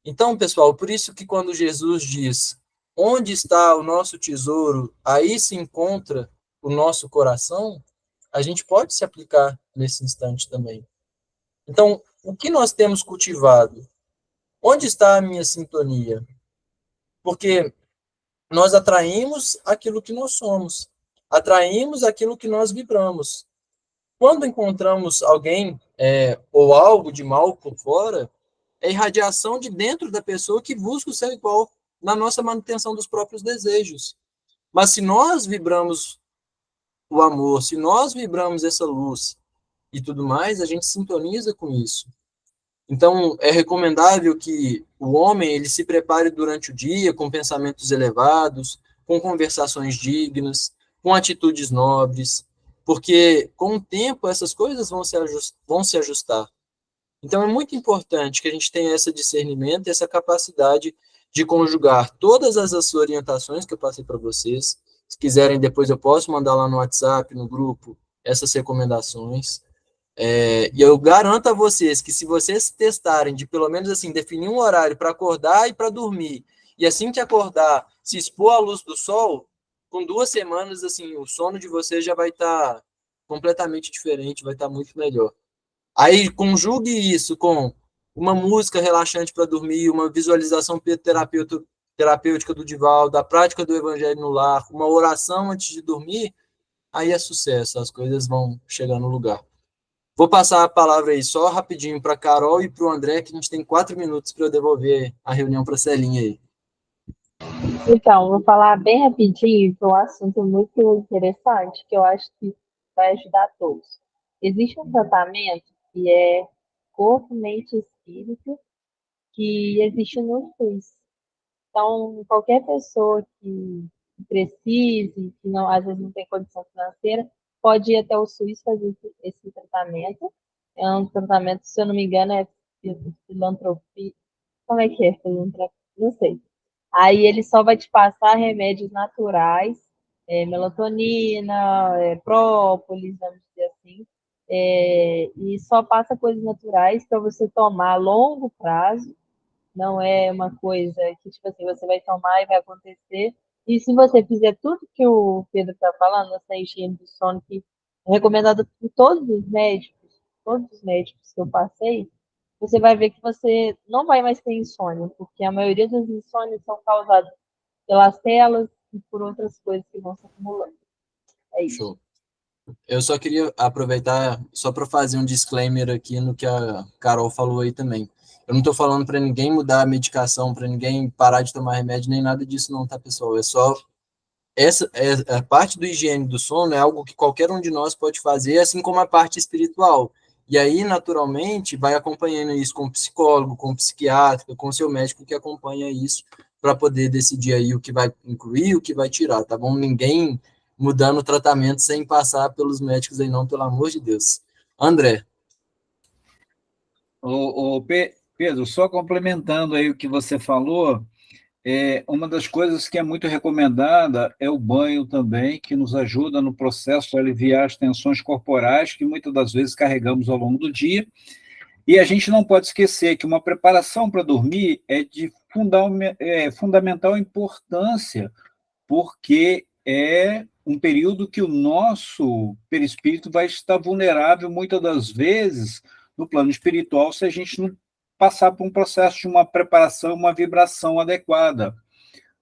Então, pessoal, por isso que quando Jesus diz, onde está o nosso tesouro, aí se encontra o nosso coração, a gente pode se aplicar nesse instante também. Então, o que nós temos cultivado? Onde está a minha sintonia? Porque nós atraímos aquilo que nós somos, atraímos aquilo que nós vibramos. Quando encontramos alguém ou algo de mal por fora, é irradiação de dentro da pessoa que busca o seu igual na nossa manutenção dos próprios desejos. Mas se nós vibramos o amor, se nós vibramos essa luz e tudo mais, a gente sintoniza com isso. Então, é recomendável que o homem ele se prepare durante o dia com pensamentos elevados, com conversações dignas, com atitudes nobres, porque com o tempo essas coisas vão se ajustar. Então, é muito importante que a gente tenha esse discernimento, essa capacidade de conjugar todas as orientações que eu passei para vocês. Se quiserem, depois eu posso mandar lá no WhatsApp, no grupo, essas recomendações. E eu garanto a vocês que se vocês testarem de pelo menos assim, definir um horário para acordar e para dormir, e assim que acordar, se expor à luz do sol, com 2 semanas, assim, o sono de vocês já vai estar completamente diferente, vai estar muito melhor. Aí conjugue isso com uma música relaxante para dormir, uma visualização terapêutica do Divaldo, a prática do Evangelho no lar, uma oração antes de dormir, aí é sucesso, as coisas vão chegar no lugar. Vou passar a palavra aí só rapidinho para a Carol e para o André, que a gente tem 4 minutos para eu devolver a reunião para a Celinha aí. Então, vou falar bem rapidinho para um assunto muito interessante, que eu acho que vai ajudar todos. Existe um tratamento que é corpo, mente e espírito, que existe no SUS. Então, qualquer pessoa que precise, que não, às vezes não tem condição financeira, pode ir até o SUS fazer esse tratamento. É um tratamento, se eu não me engano, é filantropia. Como é que é? Não sei. Aí ele só vai te passar remédios naturais, melatonina, própolis, vamos dizer assim, e só passa coisas naturais para você tomar a longo prazo. Não é uma coisa que, tipo assim, você vai tomar e vai acontecer. E se você fizer tudo que o Pedro está falando, essa higiene do sono, que é recomendada por todos os médicos que eu passei, você vai ver que você não vai mais ter insônia, porque a maioria das insônias são causadas pelas telas e por outras coisas que vão se acumulando. É isso. Show. Eu só queria aproveitar só para fazer um disclaimer aqui no que a Carol falou aí também. Eu não estou falando para ninguém mudar a medicação, para ninguém parar de tomar remédio, nem nada disso não, tá, pessoal? É só a parte do higiene do sono é algo que qualquer um de nós pode fazer, assim como a parte espiritual. E aí, naturalmente, vai acompanhando isso com o psicólogo, com o psiquiatra, com o seu médico que acompanha isso, para poder decidir aí o que vai incluir e o que vai tirar, tá bom? Ninguém mudando o tratamento sem passar pelos médicos aí não, pelo amor de Deus. André. Pedro, só complementando aí o que você falou, uma das coisas que é muito recomendada é o banho também, que nos ajuda no processo de aliviar as tensões corporais que muitas das vezes carregamos ao longo do dia. E a gente não pode esquecer que uma preparação para dormir é de fundamental importância, porque é um período que o nosso perispírito vai estar vulnerável, muitas das vezes, no plano espiritual, se a gente não passar por um processo de uma preparação, uma vibração adequada.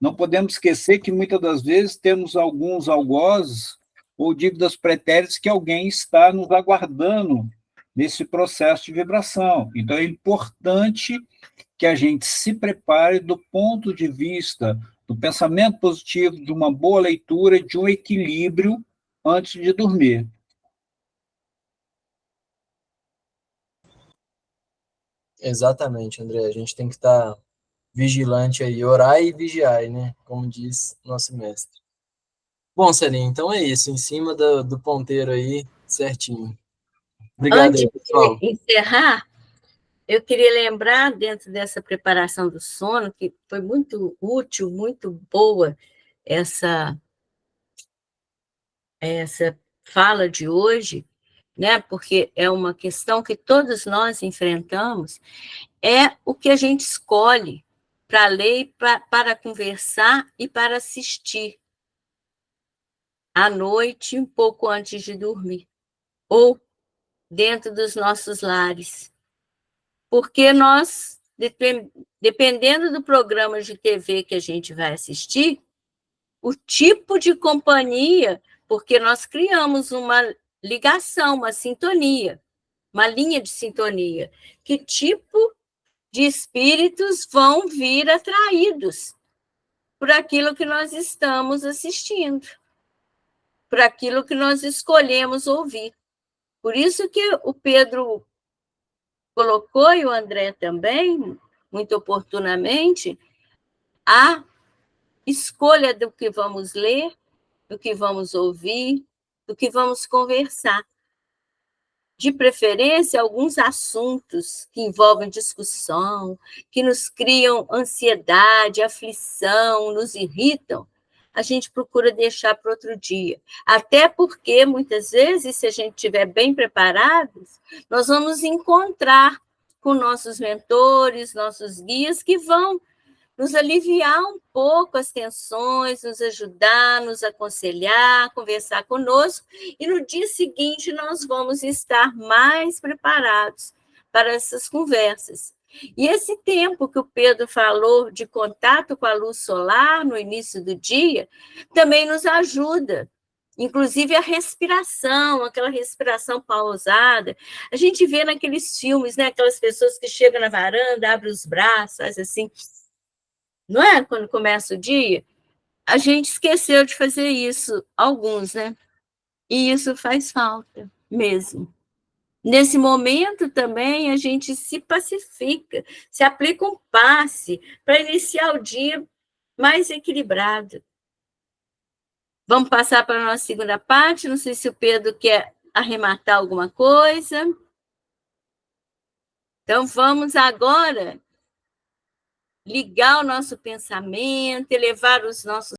Não podemos esquecer que, muitas das vezes, temos alguns algozes ou dívidas pretéritas que alguém está nos aguardando nesse processo de vibração. Então, é importante que a gente se prepare do ponto de vista do pensamento positivo, de uma boa leitura, de um equilíbrio antes de dormir. Exatamente, André. A gente tem que estar vigilante aí, orar e vigiar, né? Como diz nosso mestre. Bom, Celinho, então é isso, em cima do ponteiro aí, certinho. Obrigado Antes aí, de pessoal. encerrar, eu queria lembrar, dentro dessa preparação do sono, que foi muito útil, muito boa essa fala de hoje, né? Porque é uma questão que todos nós enfrentamos, é o que a gente escolhe para ler, para conversar e para assistir à noite, um pouco antes de dormir, ou dentro dos nossos lares. Porque nós, dependendo do programa de TV que a gente vai assistir, o tipo de companhia, porque nós criamos uma ligação, uma sintonia, uma linha de sintonia. Que tipo de espíritos vão vir atraídos por aquilo que nós estamos assistindo, por aquilo que nós escolhemos ouvir. Por isso que o Pedro colocou, e o André também, muito oportunamente, a escolha do que vamos ler, do que vamos ouvir, do que vamos conversar. De preferência, alguns assuntos que envolvem discussão, que nos criam ansiedade, aflição, nos irritam, a gente procura deixar para outro dia. Até porque, muitas vezes, se a gente estiver bem preparados, nós vamos encontrar com nossos mentores, nossos guias, que vão nos aliviar um pouco as tensões, nos ajudar, nos aconselhar, conversar conosco, e no dia seguinte nós vamos estar mais preparados para essas conversas. E esse tempo que o Pedro falou de contato com a luz solar no início do dia, também nos ajuda, inclusive a respiração, aquela respiração pausada. A gente vê naqueles filmes, né, aquelas pessoas que chegam na varanda, abrem os braços, faz assim, não é? Quando começa o dia, a gente esqueceu de fazer isso, alguns, né? E isso faz falta mesmo. Nesse momento também a gente se pacifica, se aplica um passe para iniciar o dia mais equilibrado. Vamos passar para a nossa segunda parte, não sei se o Pedro quer arrematar alguma coisa. Então, vamos agora ligar o nosso pensamento, elevar os nossos